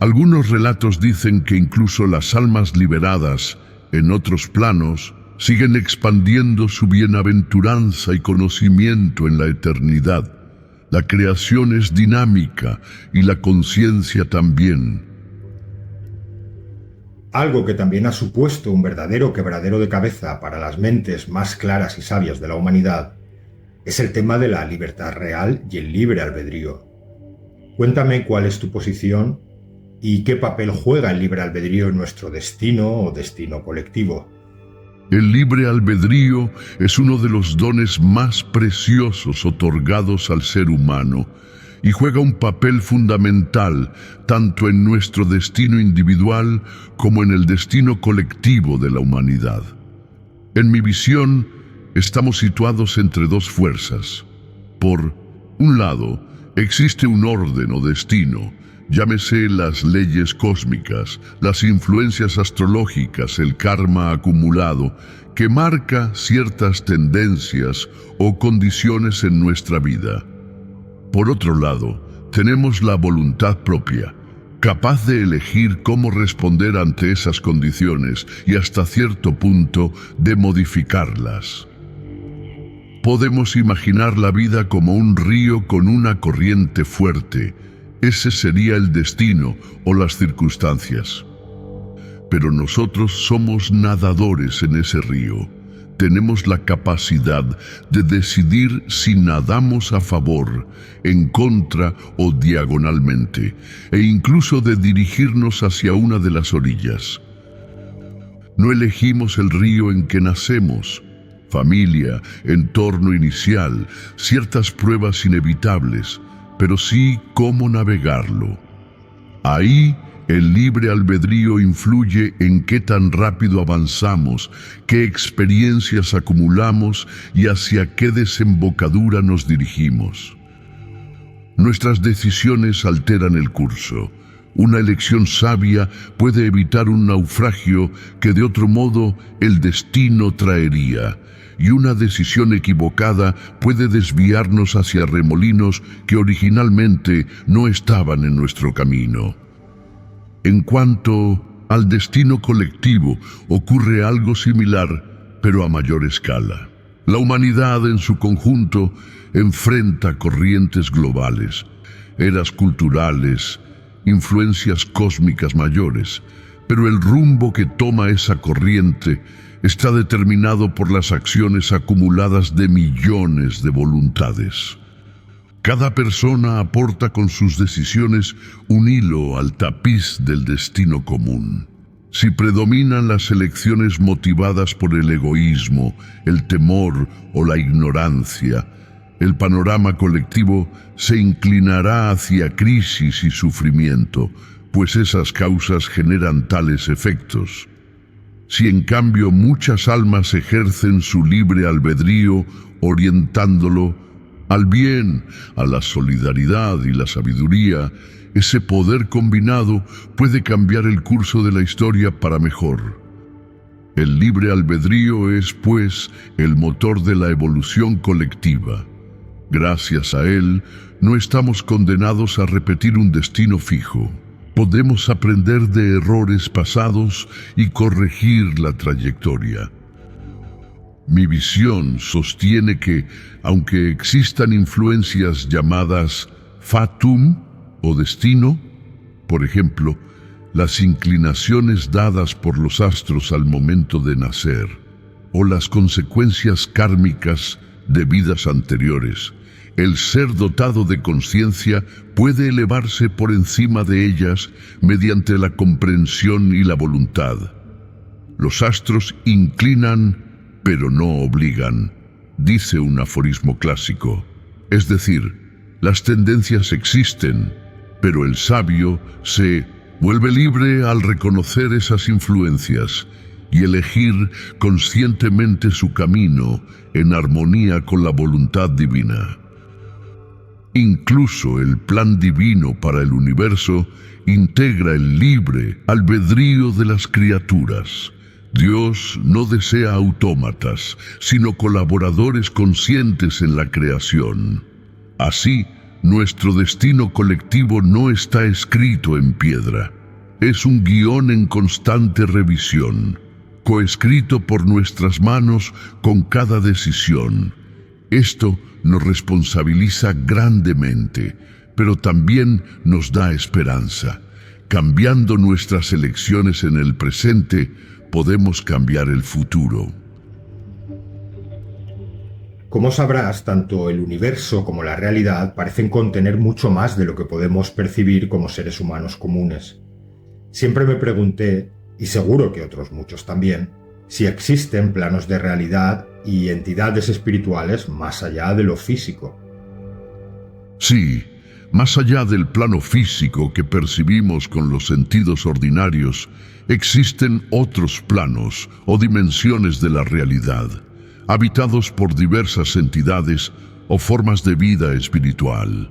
Speaker 2: Algunos relatos dicen que incluso las almas liberadas en otros planos siguen expandiendo su bienaventuranza y conocimiento en la eternidad. La creación es dinámica y la conciencia también.
Speaker 1: Algo que también ha supuesto un verdadero quebradero de cabeza para las mentes más claras y sabias de la humanidad es el tema de la libertad real y el libre albedrío. Cuéntame cuál es tu posición y qué papel juega el libre albedrío en nuestro destino o destino colectivo.
Speaker 2: El libre albedrío es uno de los dones más preciosos otorgados al ser humano y juega un papel fundamental tanto en nuestro destino individual como en el destino colectivo de la humanidad. En mi visión, estamos situados entre dos fuerzas. Por un lado, existe un orden o destino, llámese las leyes cósmicas, las influencias astrológicas, el karma acumulado, que marca ciertas tendencias o condiciones en nuestra vida. Por otro lado, tenemos la voluntad propia, capaz de elegir cómo responder ante esas condiciones y hasta cierto punto de modificarlas. Podemos imaginar la vida como un río con una corriente fuerte. Ese sería el destino o las circunstancias. Pero nosotros somos nadadores en ese río. tenemos la capacidad de decidir si nadamos a favor, en contra o diagonalmente, e incluso de dirigirnos hacia una de las orillas. No elegimos el río en que nacemos, familia, entorno inicial, ciertas pruebas inevitables, pero sí cómo navegarlo. Ahí, el libre albedrío influye en qué tan rápido avanzamos, qué experiencias acumulamos y hacia qué desembocadura nos dirigimos. Nuestras decisiones alteran el curso. Una elección sabia puede evitar un naufragio que de otro modo el destino traería, y una decisión equivocada puede desviarnos hacia remolinos que originalmente no estaban en nuestro camino. En cuanto al destino colectivo, ocurre algo similar, pero a mayor escala. La humanidad en su conjunto enfrenta corrientes globales, eras culturales, influencias cósmicas mayores, pero el rumbo que toma esa corriente está determinado por las acciones acumuladas de millones de voluntades. Cada persona aporta con sus decisiones un hilo al tapiz del destino común. Si predominan las elecciones motivadas por el egoísmo, el temor o la ignorancia, el panorama colectivo se inclinará hacia crisis y sufrimiento, pues esas causas generan tales efectos. Si en cambio muchas almas ejercen su libre albedrío, orientándolo al bien, a la solidaridad y la sabiduría, ese poder combinado puede cambiar el curso de la historia para mejor. El libre albedrío es, pues, el motor de la evolución colectiva. Gracias a él, no estamos condenados a repetir un destino fijo. Podemos aprender de errores pasados y corregir la trayectoria. Mi visión sostiene que, aunque existan influencias llamadas fatum o destino, por ejemplo, las inclinaciones dadas por los astros al momento de nacer, o las consecuencias kármicas de vidas anteriores, el ser dotado de conciencia puede elevarse por encima de ellas mediante la comprensión y la voluntad. Los astros inclinan, pero no obligan, dice un aforismo clásico. Es decir, las tendencias existen, pero el sabio se vuelve libre al reconocer esas influencias y elegir conscientemente su camino en armonía con la voluntad divina. Incluso el plan divino para el universo integra el libre albedrío de las criaturas. Dios no desea autómatas, sino colaboradores conscientes en la creación. Así, nuestro destino colectivo no está escrito en piedra. Es un guión en constante revisión, coescrito por nuestras manos con cada decisión. Esto nos responsabiliza grandemente, pero también nos da esperanza. Cambiando nuestras elecciones en el presente, podemos cambiar el futuro.
Speaker 1: Como sabrás, tanto el universo como la realidad parecen contener mucho más de lo que podemos percibir como seres humanos comunes. Siempre me pregunté, y seguro que otros muchos también, si existen planos de realidad y entidades espirituales más allá de lo físico.
Speaker 2: Sí, más allá del plano físico que percibimos con los sentidos ordinarios, existen otros planos o dimensiones de la realidad, habitados por diversas entidades o formas de vida espiritual.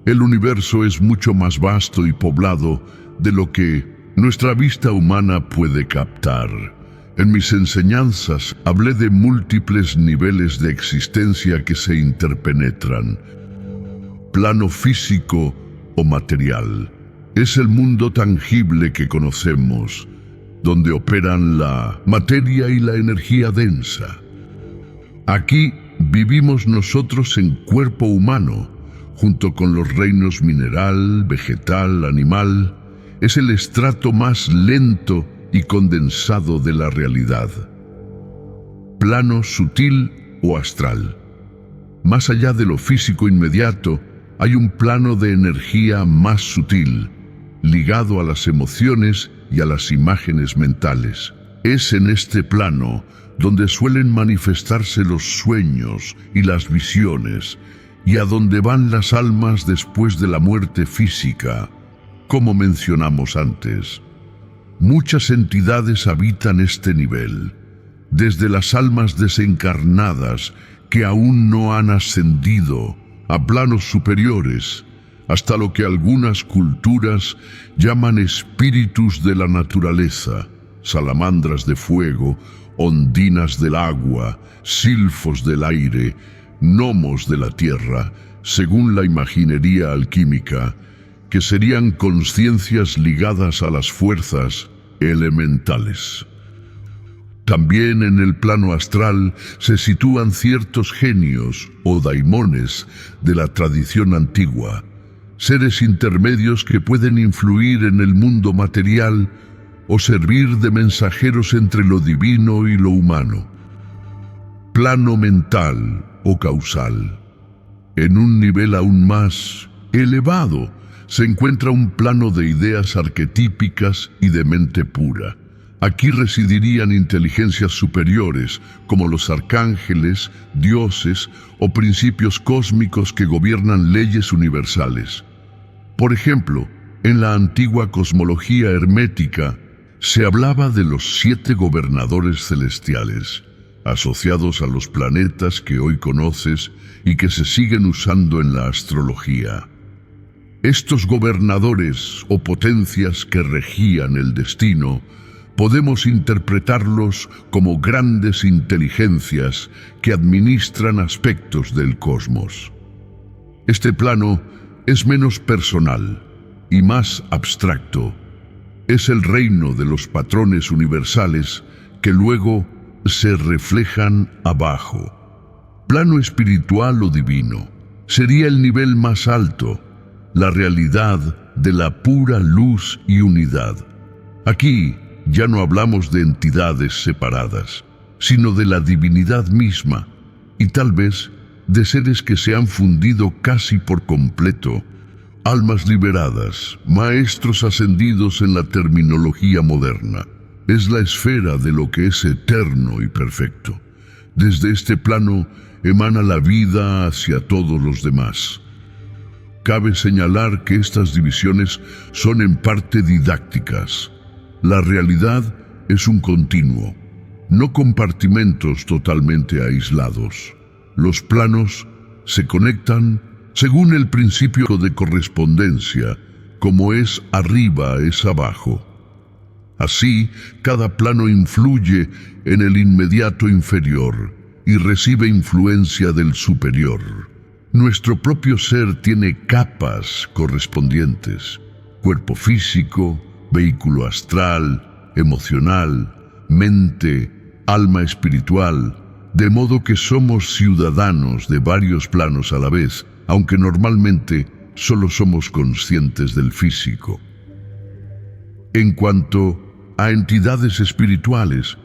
Speaker 2: El universo es mucho más vasto y poblado de lo que nuestra vista humana puede captar. En mis enseñanzas hablé de múltiples niveles de existencia que se interpenetran. Plano físico o material es el mundo tangible que conocemos, donde operan la materia y la energía densa. Aquí vivimos nosotros en cuerpo humano, junto con los reinos mineral, vegetal, animal. Es el estrato más lento y condensado de la realidad. plano sutil o astral. Más allá de lo físico inmediato, hay un plano de energía más sutil, ligado a las emociones y a las imágenes mentales. Es en este plano donde suelen manifestarse los sueños y las visiones, y a donde van las almas después de la muerte física, como mencionamos antes. Muchas entidades habitan este nivel, desde las almas desencarnadas que aún no han ascendido a planos superiores, hasta lo que algunas culturas llaman espíritus de la naturaleza, salamandras de fuego, ondinas del agua, silfos del aire, gnomos de la tierra, según la imaginería alquímica, que serían consciencias ligadas a las fuerzas elementales. También en el plano astral se sitúan ciertos genios o daimones de la tradición antigua, seres intermedios que pueden influir en el mundo material o servir de mensajeros entre lo divino y lo humano. Plano mental o causal. En un nivel aún más elevado se encuentra un plano de ideas arquetípicas y de mente pura. Aquí residirían inteligencias superiores como los arcángeles, dioses o principios cósmicos que gobiernan leyes universales. Por ejemplo, en la antigua cosmología hermética se hablaba de los 7 gobernadores celestiales, asociados a los planetas que hoy conoces y que se siguen usando en la astrología. Estos gobernadores o potencias que regían el destino podemos interpretarlos como grandes inteligencias que administran aspectos del cosmos. Este plano es menos personal y más abstracto. Es el reino de los patrones universales que luego se reflejan abajo. Plano espiritual o divino sería el nivel más alto, la realidad de la pura luz y unidad. Aquí ya no hablamos de entidades separadas, sino de la divinidad misma, y tal vez de seres que se han fundido casi por completo, almas liberadas, maestros ascendidos en la terminología moderna. Es la esfera de lo que es eterno y perfecto. Desde este plano emana la vida hacia todos los demás. Cabe señalar que estas divisiones son en parte didácticas. La realidad es un continuo, no compartimentos totalmente aislados. Los planos se conectan según el principio de correspondencia, como es arriba es abajo. Así, cada plano influye en el inmediato inferior y recibe influencia del superior. Nuestro propio ser tiene capas correspondientes: cuerpo físico, vehículo astral, emocional, mente, alma espiritual, de modo que somos ciudadanos de varios planos a la vez, aunque normalmente solo somos conscientes del físico. En cuanto a entidades espirituales,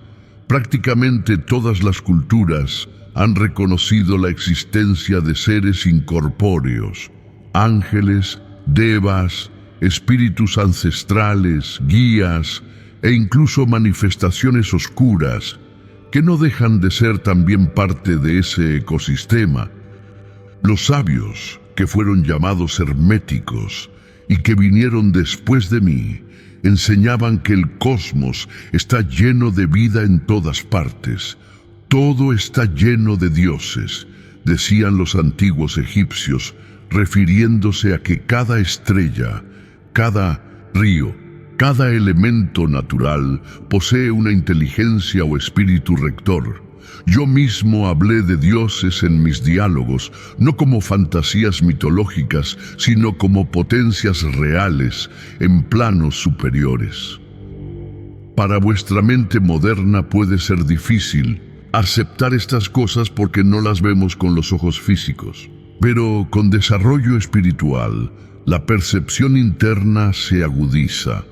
Speaker 2: prácticamente todas las culturas han reconocido la existencia de seres incorpóreos, ángeles, devas, espíritus ancestrales, guías e incluso manifestaciones oscuras que no dejan de ser también parte de ese ecosistema. Los sabios, que fueron llamados herméticos y que vinieron después de mí, enseñaban que el cosmos está lleno de vida en todas partes. Todo está lleno de dioses, decían los antiguos egipcios, refiriéndose a que cada estrella, cada río, cada elemento natural posee una inteligencia o espíritu rector. Yo mismo hablé de dioses en mis diálogos, no como fantasías mitológicas, sino como potencias reales en planos superiores. Para vuestra mente moderna puede ser difícil aceptar estas cosas porque no las vemos con los ojos físicos. Pero con desarrollo espiritual, la percepción interna se agudiza.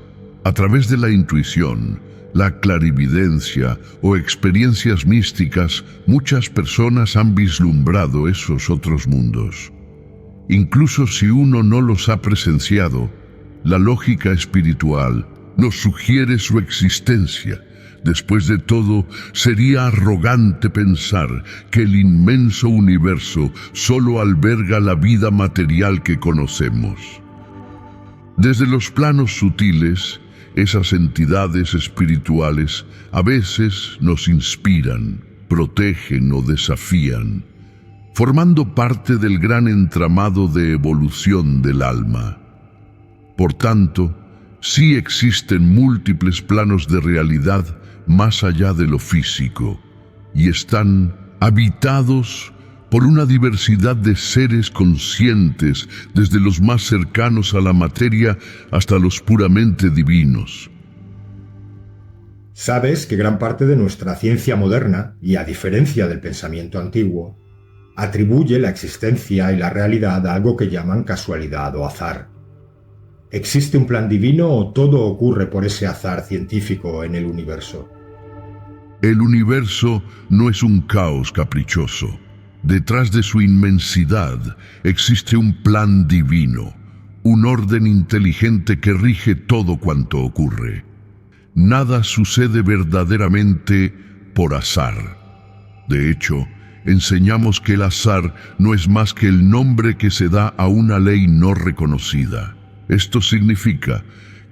Speaker 2: A través de la intuición, la clarividencia o experiencias místicas, muchas personas han vislumbrado esos otros mundos. Incluso si uno no los ha presenciado, la lógica espiritual nos sugiere su existencia. Después de todo, sería arrogante pensar que el inmenso universo solo alberga la vida material que conocemos. Desde los planos sutiles, esas entidades espirituales a veces nos inspiran, protegen o desafían, formando parte del gran entramado de evolución del alma. Por tanto, sí existen múltiples planos de realidad más allá de lo físico, y están habitados por una diversidad de seres conscientes, desde los más cercanos a la materia hasta los puramente divinos.
Speaker 1: Sabes que gran parte de nuestra ciencia moderna, y a diferencia del pensamiento antiguo, atribuye la existencia y la realidad a algo que llaman casualidad o azar. ¿Existe un plan divino o todo ocurre por ese azar científico en el universo?
Speaker 2: El universo no es un caos caprichoso. Detrás de su inmensidad existe un plan divino, un orden inteligente que rige todo cuanto ocurre. Nada sucede verdaderamente por azar. De hecho, enseñamos que el azar no es más que el nombre que se da a una ley no reconocida. Esto significa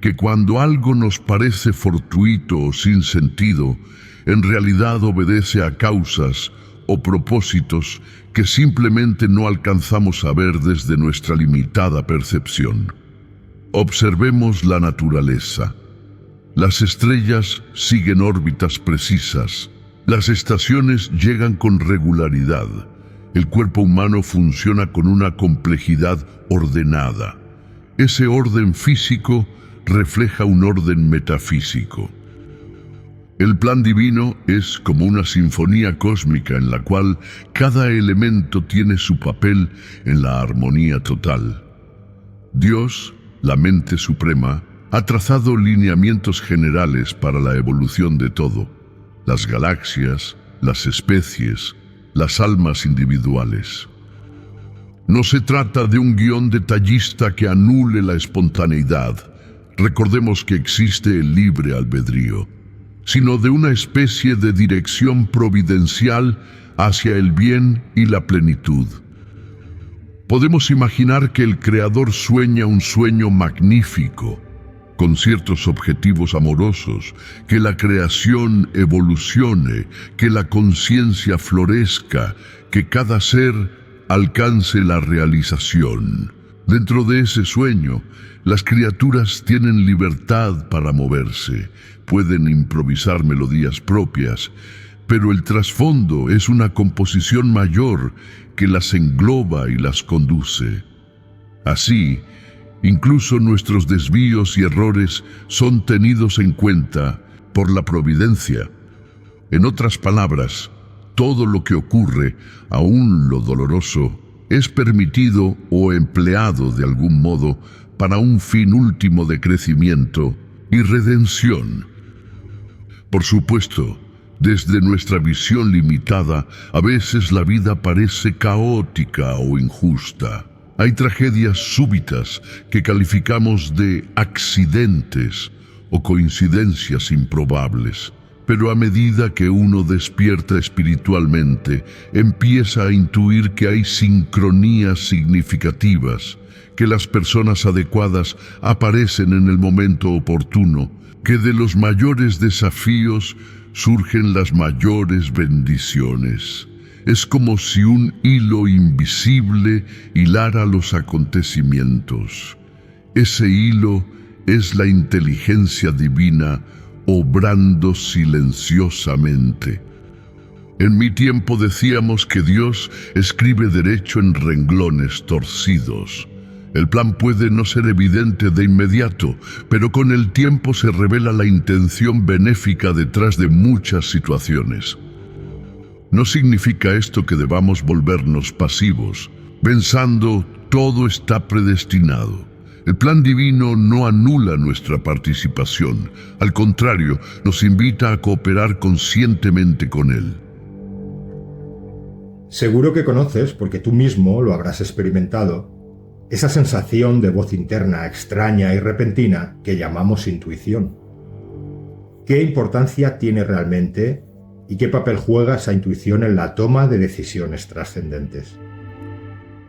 Speaker 2: que cuando algo nos parece fortuito o sin sentido, en realidad obedece a causas o propósitos que simplemente no alcanzamos a ver desde nuestra limitada percepción. Observemos la naturaleza. Las estrellas siguen órbitas precisas. Las estaciones llegan con regularidad. El cuerpo humano funciona con una complejidad ordenada. Ese orden físico refleja un orden metafísico. El plan divino es como una sinfonía cósmica en la cual cada elemento tiene su papel en la armonía total. Dios, la mente suprema, ha trazado lineamientos generales para la evolución de todo: las galaxias, las especies, las almas individuales. No se trata de un guión detallista que anule la espontaneidad. Recordemos que existe el libre albedrío, sino de una especie de dirección providencial hacia el bien y la plenitud. Podemos imaginar que el Creador sueña un sueño magnífico, con ciertos objetivos amorosos, que la creación evolucione, que la conciencia florezca, que cada ser alcance la realización. Dentro de ese sueño, las criaturas tienen libertad para moverse, pueden improvisar melodías propias, pero el trasfondo es una composición mayor que las engloba y las conduce. Así, incluso nuestros desvíos y errores son tenidos en cuenta por la providencia. En otras palabras, todo lo que ocurre, aun lo doloroso, es permitido o empleado de algún modo para un fin último de crecimiento y redención. Por supuesto, desde nuestra visión limitada, a veces la vida parece caótica o injusta. Hay tragedias súbitas que calificamos de accidentes o coincidencias improbables. Pero a medida que uno despierta espiritualmente, empieza a intuir que hay sincronías significativas, que las personas adecuadas aparecen en el momento oportuno, que de los mayores desafíos surgen las mayores bendiciones. Es como si un hilo invisible hilara los acontecimientos. Ese hilo es la inteligencia divina obrando silenciosamente. En mi tiempo decíamos que Dios escribe derecho en renglones torcidos. El plan puede no ser evidente de inmediato, pero con el tiempo se revela la intención benéfica detrás de muchas situaciones. No significa esto que debamos volvernos pasivos, pensando todo está predestinado. El plan divino no anula nuestra participación, al contrario, nos invita a cooperar conscientemente con él.
Speaker 1: Seguro que conoces, porque tú mismo lo habrás experimentado, esa sensación de voz interna extraña y repentina que llamamos intuición. ¿Qué importancia tiene realmente y qué papel juega esa intuición en la toma de decisiones trascendentes?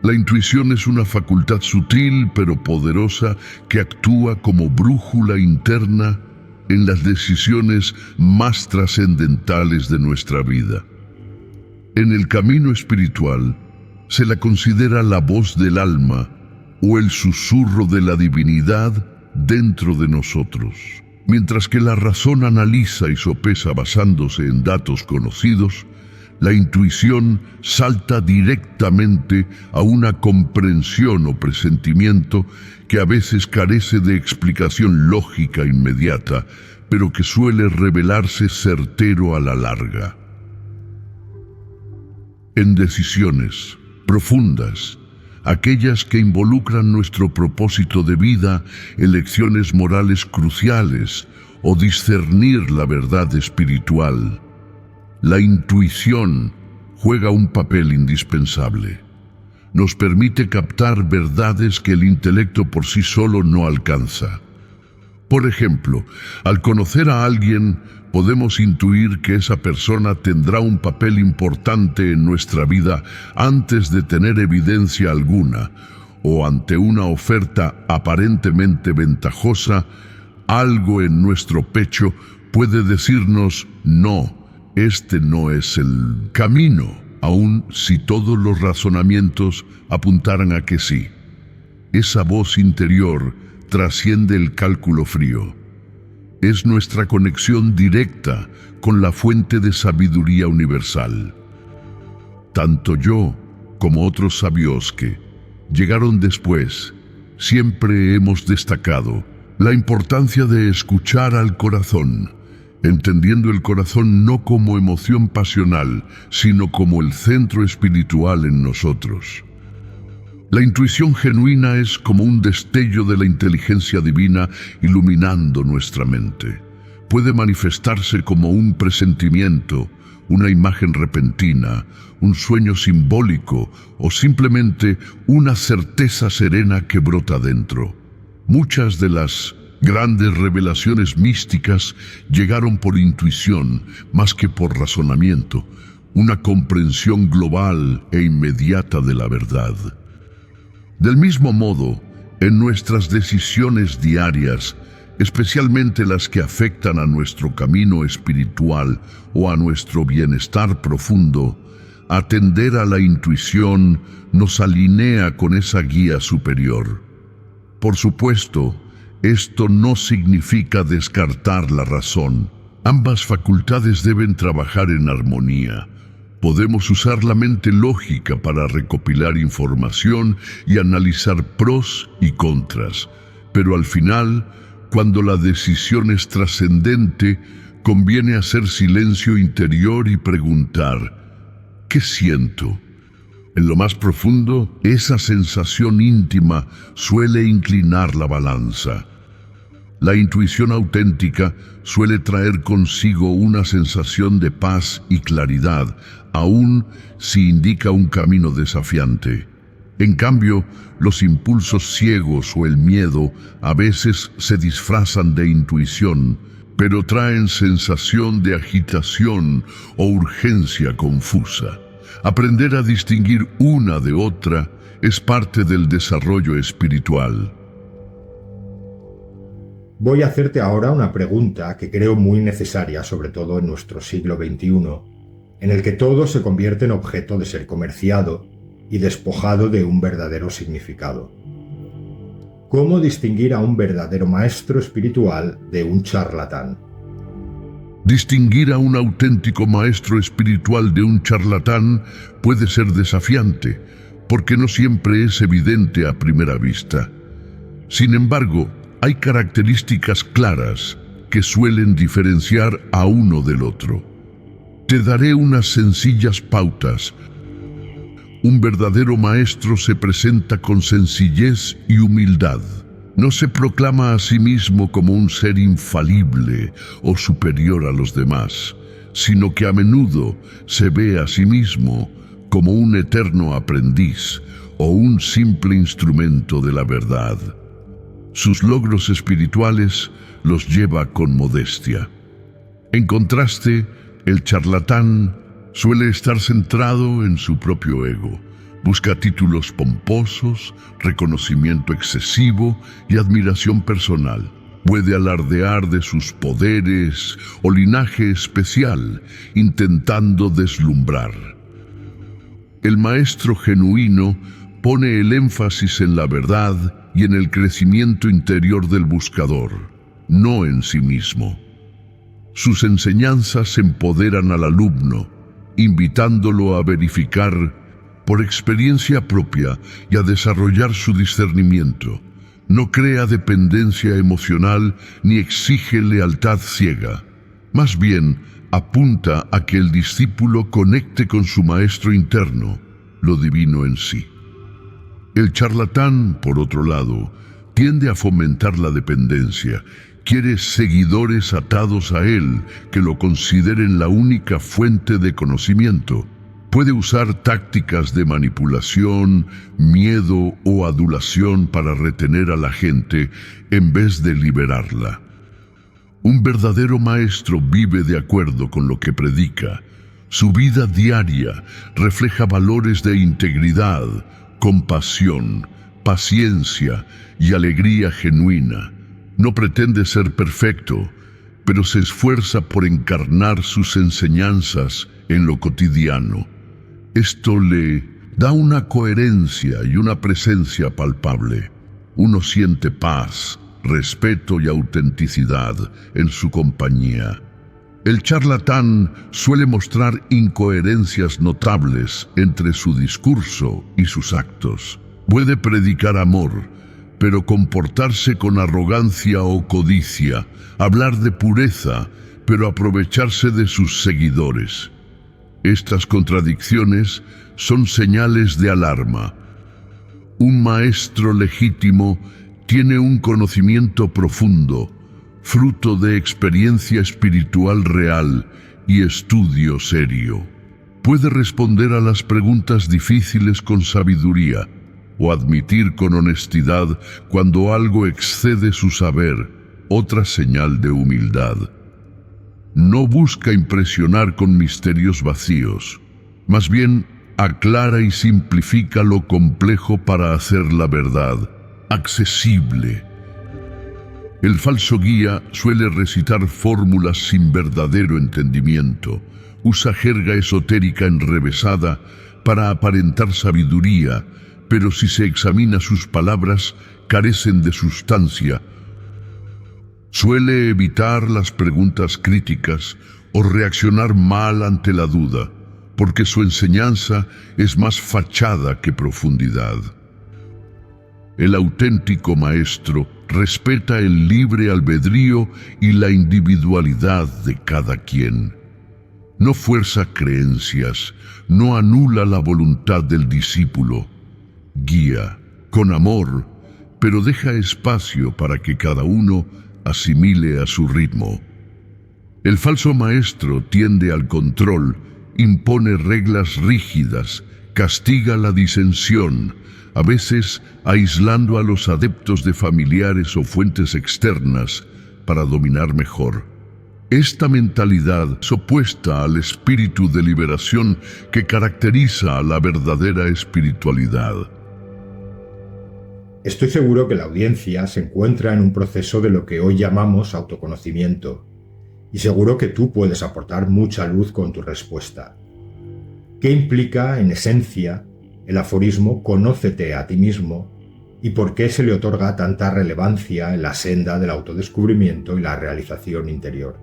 Speaker 2: La intuición es una facultad sutil pero poderosa que actúa como brújula interna en las decisiones más trascendentales de nuestra vida. En el camino espiritual se la considera la voz del alma o el susurro de la divinidad dentro de nosotros. Mientras que la razón analiza y sopesa basándose en datos conocidos, la intuición salta directamente a una comprensión o presentimiento que a veces carece de explicación lógica inmediata, pero que suele revelarse certero a la larga. En decisiones profundas, aquellas que involucran nuestro propósito de vida, elecciones morales cruciales o discernir la verdad espiritual, la intuición juega un papel indispensable. Nos permite captar verdades que el intelecto por sí solo no alcanza. Por ejemplo, al conocer a alguien, podemos intuir que esa persona tendrá un papel importante en nuestra vida antes de tener evidencia alguna, o ante una oferta aparentemente ventajosa, algo en nuestro pecho puede decirnos no. Este no es el camino, aun si todos los razonamientos apuntaran a que sí. Esa voz interior trasciende el cálculo frío. Es nuestra conexión directa con la fuente de sabiduría universal. Tanto yo como otros sabios que llegaron después, siempre hemos destacado la importancia de escuchar al corazón, entendiendo el corazón no como emoción pasional, sino como el centro espiritual en nosotros. La intuición genuina es como un destello de la inteligencia divina iluminando nuestra mente. Puede manifestarse como un presentimiento, una imagen repentina, un sueño simbólico o simplemente una certeza serena que brota dentro. Muchas de las grandes revelaciones místicas llegaron por intuición más que por razonamiento, una comprensión global e inmediata de la verdad. Del mismo modo, en nuestras decisiones diarias, especialmente las que afectan a nuestro camino espiritual o a nuestro bienestar profundo, atender a la intuición nos alinea con esa guía superior. Por supuesto, esto no significa descartar la razón. Ambas facultades deben trabajar en armonía. Podemos usar la mente lógica para recopilar información y analizar pros y contras, pero al final, cuando la decisión es trascendente, conviene hacer silencio interior y preguntar, ¿qué siento? En lo más profundo, esa sensación íntima suele inclinar la balanza. La intuición auténtica suele traer consigo una sensación de paz y claridad, aun si indica un camino desafiante. En cambio, los impulsos ciegos o el miedo a veces se disfrazan de intuición, pero traen sensación de agitación o urgencia confusa. Aprender a distinguir una de otra es parte del desarrollo espiritual.
Speaker 1: Voy a hacerte ahora una pregunta que creo muy necesaria, sobre todo en nuestro siglo XXI, en el que todo se convierte en objeto de ser comerciado y despojado de un verdadero significado. ¿Cómo distinguir a un verdadero maestro espiritual de un charlatán?
Speaker 2: Distinguir a un auténtico maestro espiritual de un charlatán puede ser desafiante, porque no siempre es evidente a primera vista. Sin embargo, hay características claras que suelen diferenciar a uno del otro. Te daré unas sencillas pautas. Un verdadero maestro se presenta con sencillez y humildad. No se proclama a sí mismo como un ser infalible o superior a los demás, sino que a menudo se ve a sí mismo como un eterno aprendiz o un simple instrumento de la verdad. Sus logros espirituales los lleva con modestia. En contraste, el charlatán suele estar centrado en su propio ego. Busca títulos pomposos, reconocimiento excesivo y admiración personal. Puede alardear de sus poderes o linaje especial, intentando deslumbrar. El maestro genuino pone el énfasis en la verdad y en el crecimiento interior del buscador, no en sí mismo. Sus enseñanzas empoderan al alumno, invitándolo a verificar por experiencia propia y a desarrollar su discernimiento. No crea dependencia emocional ni exige lealtad ciega. Más bien, apunta a que el discípulo conecte con su maestro interno, lo divino en sí. El charlatán, por otro lado, tiende a fomentar la dependencia. Quiere seguidores atados a él que lo consideren la única fuente de conocimiento. Puede usar tácticas de manipulación, miedo o adulación para retener a la gente en vez de liberarla. Un verdadero maestro vive de acuerdo con lo que predica. Su vida diaria refleja valores de integridad, compasión, paciencia y alegría genuina. No pretende ser perfecto, pero se esfuerza por encarnar sus enseñanzas en lo cotidiano. Esto le da una coherencia y una presencia palpable. Uno siente paz, respeto y autenticidad en su compañía. El charlatán suele mostrar incoherencias notables entre su discurso y sus actos. Puede predicar amor, pero comportarse con arrogancia o codicia, hablar de pureza, pero aprovecharse de sus seguidores. Estas contradicciones son señales de alarma. Un maestro legítimo tiene un conocimiento profundo, fruto de experiencia espiritual real y estudio serio. Puede responder a las preguntas difíciles con sabiduría o admitir con honestidad cuando algo excede su saber, otra señal de humildad. No busca impresionar con misterios vacíos, más bien aclara y simplifica lo complejo para hacer la verdad accesible. El falso guía suele recitar fórmulas sin verdadero entendimiento, usa jerga esotérica enrevesada para aparentar sabiduría, pero si se examina sus palabras, carecen de sustancia. Suele evitar las preguntas críticas o reaccionar mal ante la duda, porque su enseñanza es más fachada que profundidad. El auténtico maestro respeta el libre albedrío y la individualidad de cada quien. No fuerza creencias, no anula la voluntad del discípulo. Guía con amor, pero deja espacio para que cada uno asimile a su ritmo. El falso maestro tiende al control, impone reglas rígidas, castiga la disensión, a veces aislando a los adeptos de familiares o fuentes externas para dominar mejor. Esta mentalidad es opuesta al espíritu de liberación que caracteriza a la verdadera espiritualidad.
Speaker 1: Estoy seguro que la audiencia se encuentra en un proceso de lo que hoy llamamos autoconocimiento, y seguro que tú puedes aportar mucha luz con tu respuesta. ¿Qué implica, en esencia, el aforismo «Conócete a ti mismo» y por qué se le otorga tanta relevancia en la senda del autodescubrimiento y la realización interior?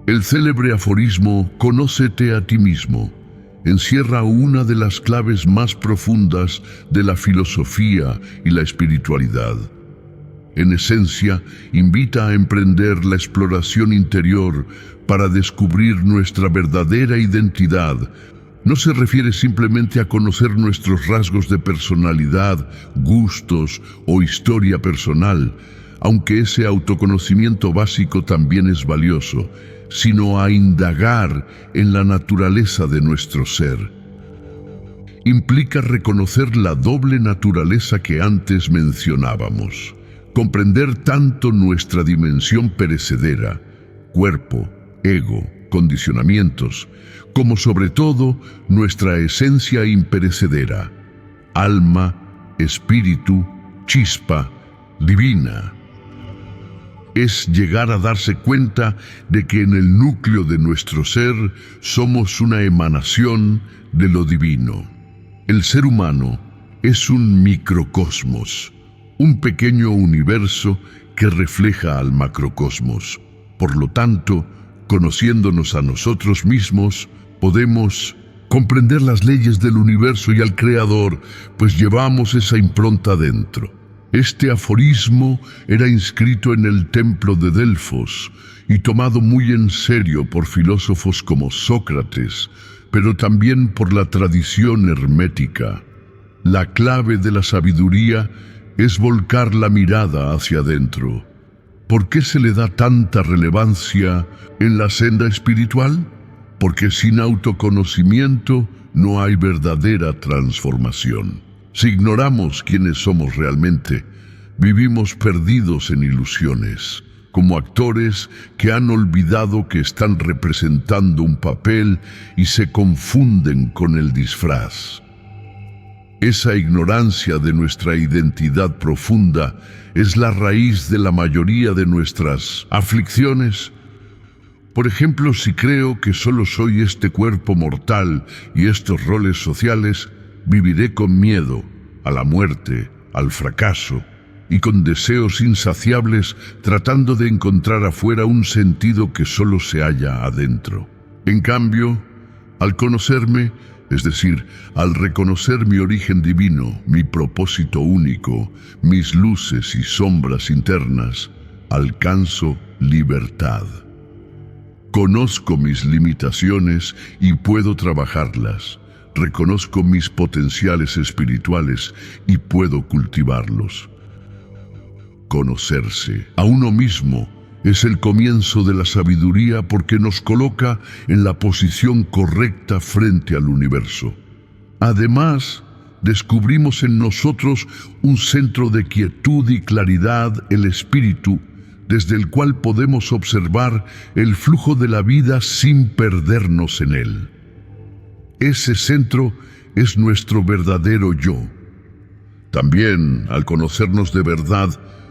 Speaker 2: El célebre aforismo «Conócete a ti mismo» encierra una de las claves más profundas de la filosofía y la espiritualidad. En esencia, invita a emprender la exploración interior para descubrir nuestra verdadera identidad, no se refiere simplemente a conocer nuestros rasgos de personalidad, gustos o historia personal, aunque ese autoconocimiento básico también es valioso, sino a indagar en la naturaleza de nuestro ser. Implica reconocer la doble naturaleza que antes mencionábamos, comprender tanto nuestra dimensión perecedera, cuerpo, ego, condicionamientos, como sobre todo nuestra esencia imperecedera, alma, espíritu, chispa, divina. Es llegar a darse cuenta de que en el núcleo de nuestro ser somos una emanación de lo divino. El ser humano es un microcosmos, un pequeño universo que refleja al macrocosmos. Por lo tanto, conociéndonos a nosotros mismos, podemos comprender las leyes del universo y al Creador, pues llevamos esa impronta dentro. Este aforismo era inscrito en el templo de Delfos y tomado muy en serio por filósofos como Sócrates, pero también por la tradición hermética. La clave de la sabiduría es volcar la mirada hacia adentro. ¿Por qué se le da tanta relevancia en la senda espiritual? Porque sin autoconocimiento no hay verdadera transformación. Si ignoramos quiénes somos realmente, vivimos perdidos en ilusiones, como actores que han olvidado que están representando un papel y se confunden con el disfraz. Esa ignorancia de nuestra identidad profunda es la raíz de la mayoría de nuestras aflicciones. Por ejemplo, si creo que solo soy este cuerpo mortal y estos roles sociales, viviré con miedo a la muerte, al fracaso, y con deseos insaciables tratando de encontrar afuera un sentido que solo se halla adentro. En cambio, al conocerme, es decir, al reconocer mi origen divino, mi propósito único, mis luces y sombras internas, alcanzo libertad. Conozco mis limitaciones y puedo trabajarlas. Reconozco mis potenciales espirituales y puedo cultivarlos. Conocerse a uno mismo es el comienzo de la sabiduría porque nos coloca en la posición correcta frente al universo. Además, descubrimos en nosotros un centro de quietud y claridad, el espíritu, desde el cual podemos observar el flujo de la vida sin perdernos en él. Ese centro es nuestro verdadero yo. También, al conocernos de verdad,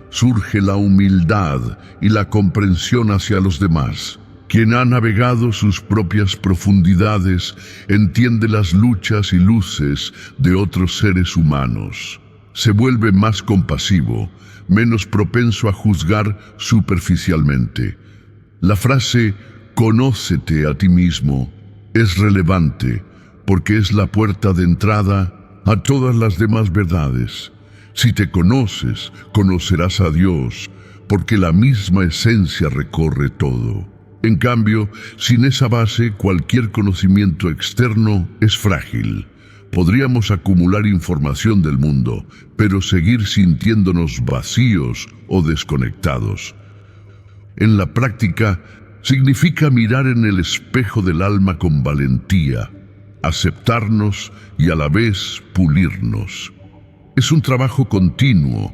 Speaker 2: surge la humildad y la comprensión hacia los demás. Quien ha navegado sus propias profundidades entiende las luchas y luces de otros seres humanos. Se vuelve más compasivo, menos propenso a juzgar superficialmente. La frase «conócete a ti mismo» es relevante porque es la puerta de entrada a todas las demás verdades. Si te conoces, conocerás a Dios, porque la misma esencia recorre todo. En cambio, sin esa base, cualquier conocimiento externo es frágil. Podríamos acumular información del mundo, pero seguir sintiéndonos vacíos o desconectados. En la práctica, significa mirar en el espejo del alma con valentía, aceptarnos y a la vez pulirnos. Es un trabajo continuo,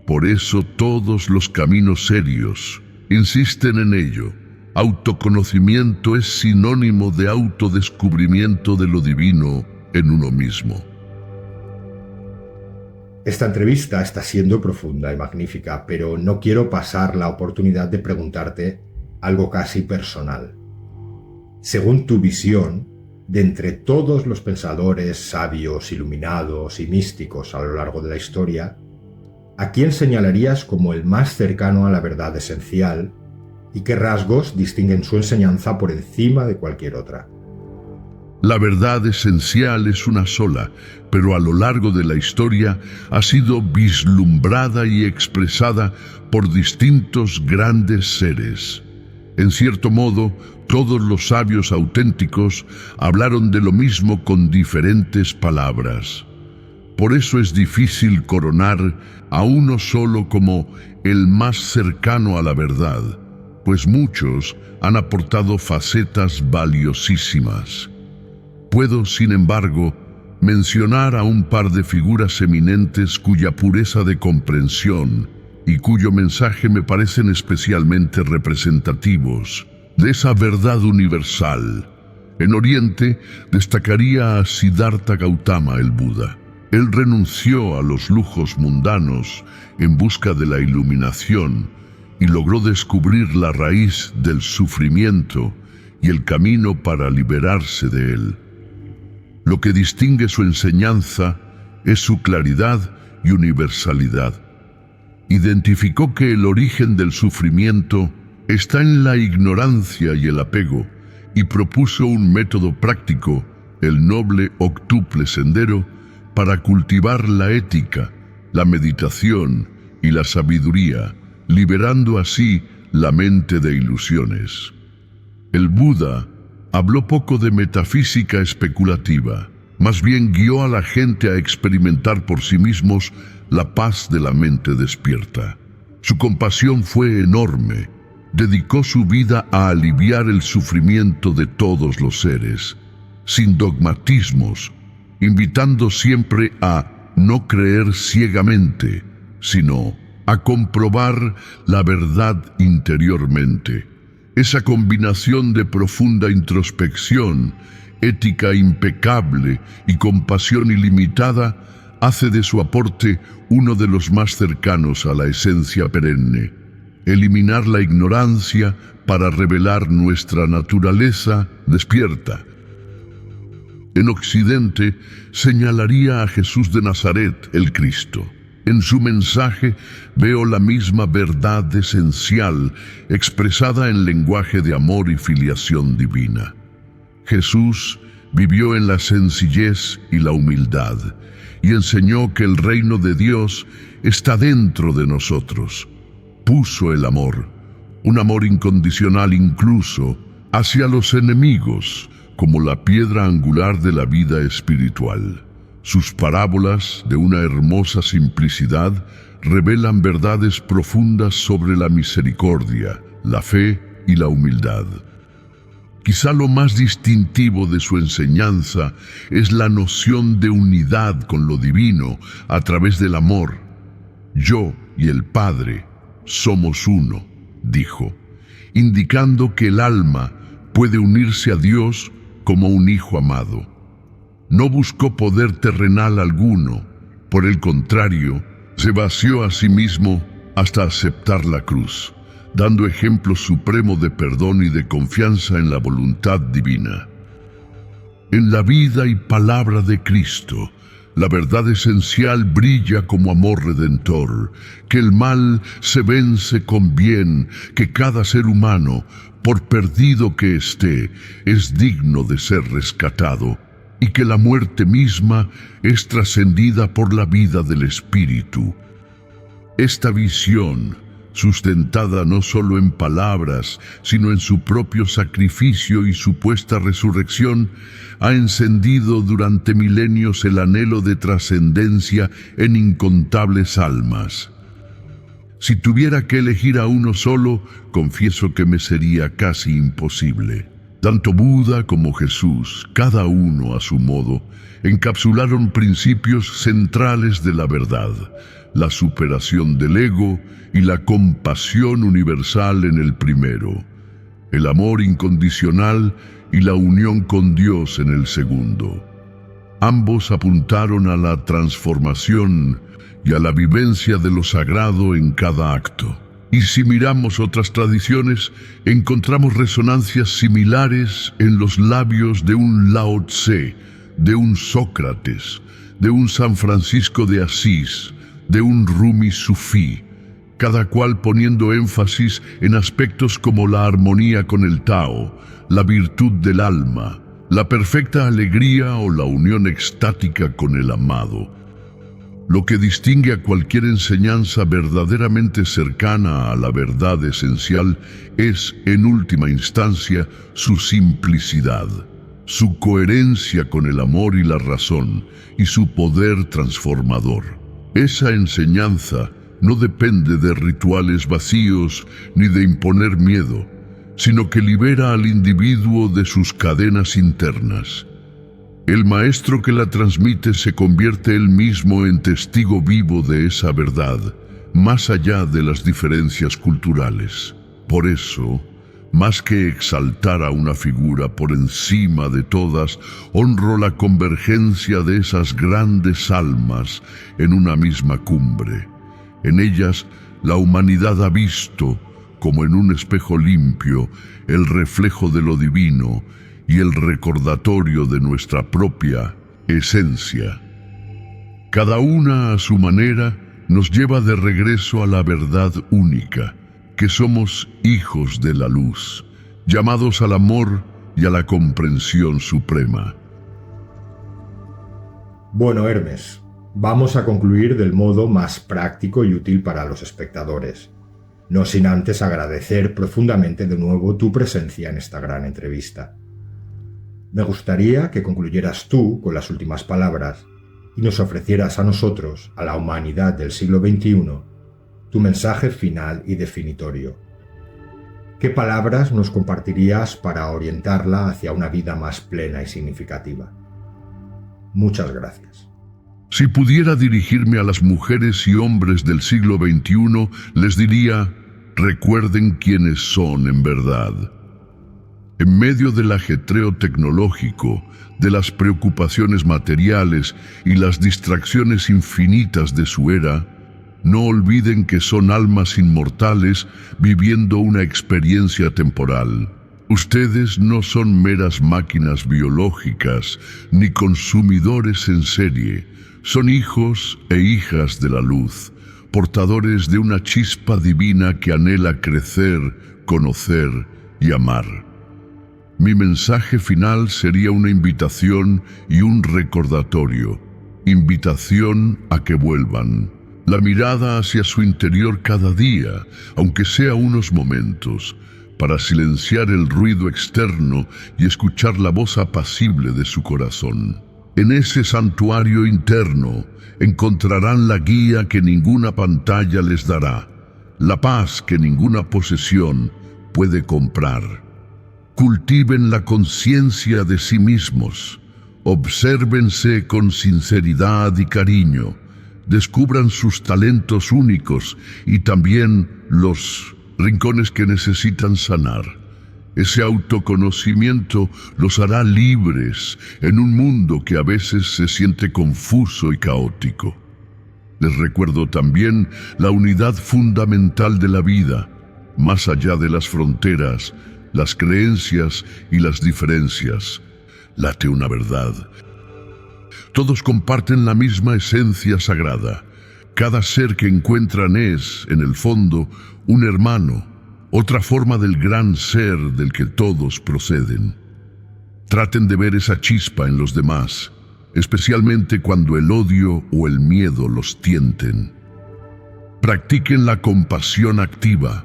Speaker 2: por eso todos los caminos serios insisten en ello. Autoconocimiento es sinónimo de autodescubrimiento de lo divino en uno mismo.
Speaker 1: Esta entrevista está siendo profunda y magnífica, pero no quiero pasar la oportunidad de preguntarte algo casi personal. Según tu visión, de entre todos los pensadores sabios, iluminados y místicos a lo largo de la historia, ¿a quién señalarías como el más cercano a la verdad esencial y qué rasgos distinguen su enseñanza por encima de cualquier otra?
Speaker 2: La verdad esencial es una sola, pero a lo largo de la historia ha sido vislumbrada y expresada por distintos grandes seres. En cierto modo, todos los sabios auténticos hablaron de lo mismo con diferentes palabras. Por eso es difícil coronar a uno solo como el más cercano a la verdad, pues muchos han aportado facetas valiosísimas. Puedo, sin embargo, mencionar a un par de figuras eminentes cuya pureza de comprensión y cuyo mensaje me parecen especialmente representativos de esa verdad universal. En Oriente destacaría a Siddhartha Gautama, el Buda. Él renunció a los lujos mundanos en busca de la iluminación y logró descubrir la raíz del sufrimiento y el camino para liberarse de él. Lo que distingue su enseñanza es su claridad y universalidad. Identificó que el origen del sufrimiento está en la ignorancia y el apego, y propuso un método práctico, el noble octuple sendero, para cultivar la ética, la meditación y la sabiduría, liberando así la mente de ilusiones. El Buda habló poco de metafísica especulativa, más bien guió a la gente a experimentar por sí mismos la paz de la mente despierta. Su compasión fue enorme. Dedicó su vida a aliviar el sufrimiento de todos los seres, sin dogmatismos, invitando siempre a no creer ciegamente, sino a comprobar la verdad interiormente. Esa combinación de profunda introspección, ética impecable y compasión ilimitada hace de su aporte uno de los más cercanos a la esencia perenne. Eliminar la ignorancia para revelar nuestra naturaleza despierta. En Occidente señalaría a Jesús de Nazaret, el Cristo. En su mensaje veo la misma verdad esencial expresada en lenguaje de amor y filiación divina. Jesús vivió en la sencillez y la humildad y enseñó que el reino de Dios está dentro de nosotros. Puso el amor, un amor incondicional incluso, hacia los enemigos, como la piedra angular de la vida espiritual. Sus parábolas, de una hermosa simplicidad, revelan verdades profundas sobre la misericordia, la fe y la humildad. Quizá lo más distintivo de su enseñanza es la noción de unidad con lo divino a través del amor. Yo y el Padre somos uno, dijo, indicando que el alma puede unirse a Dios como un hijo amado. No buscó poder terrenal alguno, por el contrario, se vació a sí mismo hasta aceptar la cruz, dando ejemplo supremo de perdón y de confianza en la voluntad divina. En la vida y palabra de Cristo, la verdad esencial brilla como amor redentor, que el mal se vence con bien, que cada ser humano, por perdido que esté, es digno de ser rescatado, y que la muerte misma es trascendida por la vida del Espíritu. Esta visión, sustentada no solo en palabras, sino en su propio sacrificio y supuesta resurrección, ha encendido durante milenios el anhelo de trascendencia en incontables almas. Si tuviera que elegir a uno solo, confieso que me sería casi imposible. Tanto Buda como Jesús, cada uno a su modo, encapsularon principios centrales de la verdad, la superación del ego y la compasión universal en el primero, el amor incondicional y la unión con Dios en el segundo. Ambos apuntaron a la transformación y a la vivencia de lo sagrado en cada acto. Y si miramos otras tradiciones, encontramos resonancias similares en los labios de un Lao Tse, de un Sócrates, de un San Francisco de Asís, de un Rumi sufí, cada cual poniendo énfasis en aspectos como la armonía con el Tao, la virtud del alma, la perfecta alegría o la unión extática con el amado. Lo que distingue a cualquier enseñanza verdaderamente cercana a la verdad esencial es, en última instancia, su simplicidad, su coherencia con el amor y la razón, y su poder transformador. Esa enseñanza no depende de rituales vacíos ni de imponer miedo, sino que libera al individuo de sus cadenas internas. El maestro que la transmite se convierte él mismo en testigo vivo de esa verdad, más allá de las diferencias culturales. Por eso, más que exaltar a una figura por encima de todas, honro la convergencia de esas grandes almas en una misma cumbre. En ellas, la humanidad ha visto, como en un espejo limpio, el reflejo de lo divino y el recordatorio de nuestra propia esencia. Cada una a su manera nos lleva de regreso a la verdad única, que somos hijos de la luz, llamados al amor y a la comprensión suprema.
Speaker 1: Bueno, Hermes, vamos a concluir del modo más práctico y útil para los espectadores, no sin antes agradecer profundamente de nuevo tu presencia en esta gran entrevista. Me gustaría que concluyeras tú con las últimas palabras y nos ofrecieras a nosotros, a la humanidad del siglo XXI, tu mensaje final y definitorio. ¿Qué palabras nos compartirías para orientarla hacia una vida más plena y significativa? Muchas gracias.
Speaker 2: Si pudiera dirigirme a las mujeres y hombres del siglo XXI, les diría: recuerden quiénes son en verdad. En medio del ajetreo tecnológico, de las preocupaciones materiales y las distracciones infinitas de su era, no olviden que son almas inmortales viviendo una experiencia temporal. Ustedes no son meras máquinas biológicas ni consumidores en serie. Son hijos e hijas de la luz, portadores de una chispa divina que anhela crecer, conocer y amar. Mi mensaje final sería una invitación y un recordatorio. Invitación a que vuelvan. La mirada hacia su interior cada día, aunque sea unos momentos, para silenciar el ruido externo y escuchar la voz apacible de su corazón. En ese santuario interno encontrarán la guía que ninguna pantalla les dará, la paz que ninguna posesión puede comprar. Cultiven la conciencia de sí mismos, obsérvense con sinceridad y cariño, descubran sus talentos únicos y también los rincones que necesitan sanar. Ese autoconocimiento los hará libres en un mundo que a veces se siente confuso y caótico. Les recuerdo también la unidad fundamental de la vida, más allá de las fronteras, las creencias y las diferencias. Late una verdad. Todos comparten la misma esencia sagrada. Cada ser que encuentran es, en el fondo, un hermano, otra forma del gran ser del que todos proceden. Traten de ver esa chispa en los demás, especialmente cuando el odio o el miedo los tienten. Practiquen la compasión activa.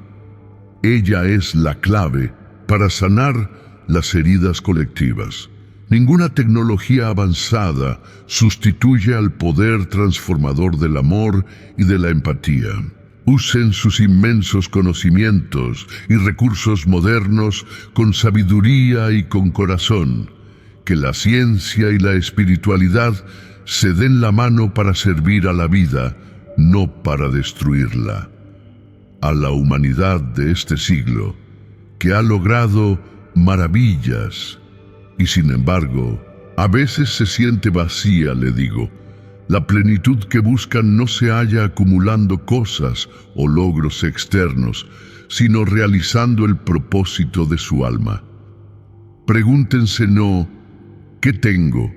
Speaker 2: Ella es la clave para sanar las heridas colectivas. Ninguna tecnología avanzada sustituye al poder transformador del amor y de la empatía. Usen sus inmensos conocimientos y recursos modernos con sabiduría y con corazón. Que la ciencia y la espiritualidad se den la mano para servir a la vida, no para destruirla. A la humanidad de este siglo, que ha logrado maravillas, y sin embargo, a veces se siente vacía, le digo. La plenitud que buscan no se halla acumulando cosas o logros externos, sino realizando el propósito de su alma. Pregúntense no ¿qué tengo?,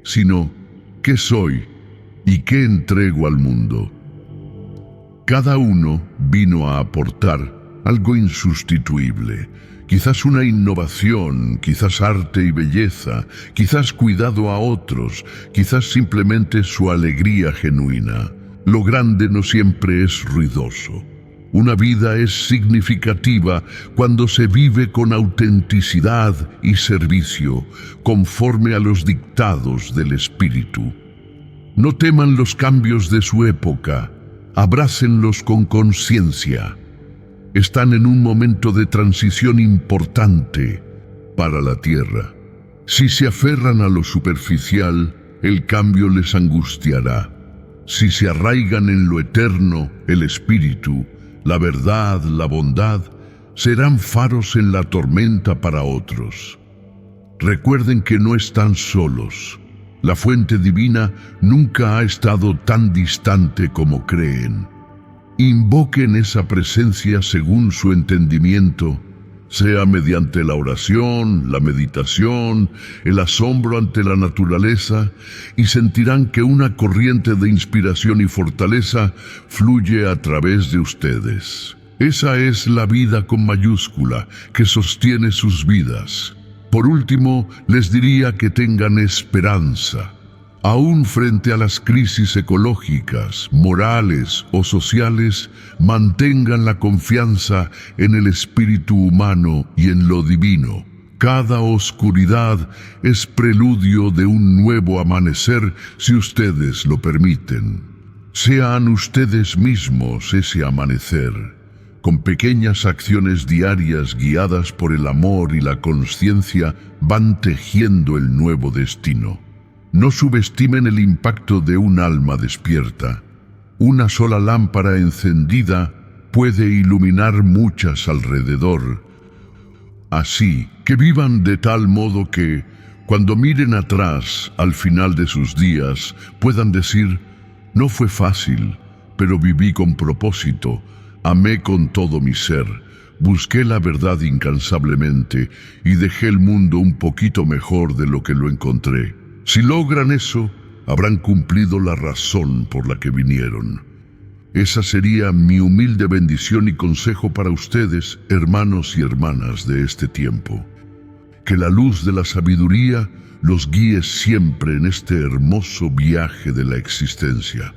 Speaker 2: sino ¿qué soy y qué entrego al mundo? Cada uno vino a aportar algo insustituible, Quizás una innovación, quizás arte y belleza, quizás cuidado a otros, quizás simplemente su alegría genuina. Lo grande no siempre es ruidoso. Una vida es significativa cuando se vive con autenticidad y servicio, conforme a los dictados del Espíritu. No teman los cambios de su época, abrácenlos con conciencia. Están en un momento de transición importante para la tierra. Si se aferran a lo superficial, el cambio les angustiará. Si se arraigan en lo eterno, el espíritu, la verdad, la bondad, serán faros en la tormenta para otros. Recuerden que no están solos. La fuente divina nunca ha estado tan distante como creen. Invoquen esa presencia según su entendimiento, sea mediante la oración, la meditación, el asombro ante la naturaleza, y sentirán que una corriente de inspiración y fortaleza fluye a través de ustedes. Esa es la vida con mayúscula que sostiene sus vidas. Por último, les diría que tengan esperanza. Aún frente a las crisis ecológicas, morales o sociales, mantengan la confianza en el espíritu humano y en lo divino. Cada oscuridad es preludio de un nuevo amanecer si ustedes lo permiten. Sean ustedes mismos ese amanecer. Con pequeñas acciones diarias guiadas por el amor y la conciencia, van tejiendo el nuevo destino. No subestimen el impacto de un alma despierta. Una sola lámpara encendida puede iluminar muchas alrededor. Así que vivan de tal modo que, cuando miren atrás al final de sus días, puedan decir: no fue fácil, pero viví con propósito, amé con todo mi ser, busqué la verdad incansablemente y dejé el mundo un poquito mejor de lo que lo encontré. Si logran eso, habrán cumplido la razón por la que vinieron. Esa sería mi humilde bendición y consejo para ustedes, hermanos y hermanas de este tiempo. Que la luz de la sabiduría los guíe siempre en este hermoso viaje de la existencia.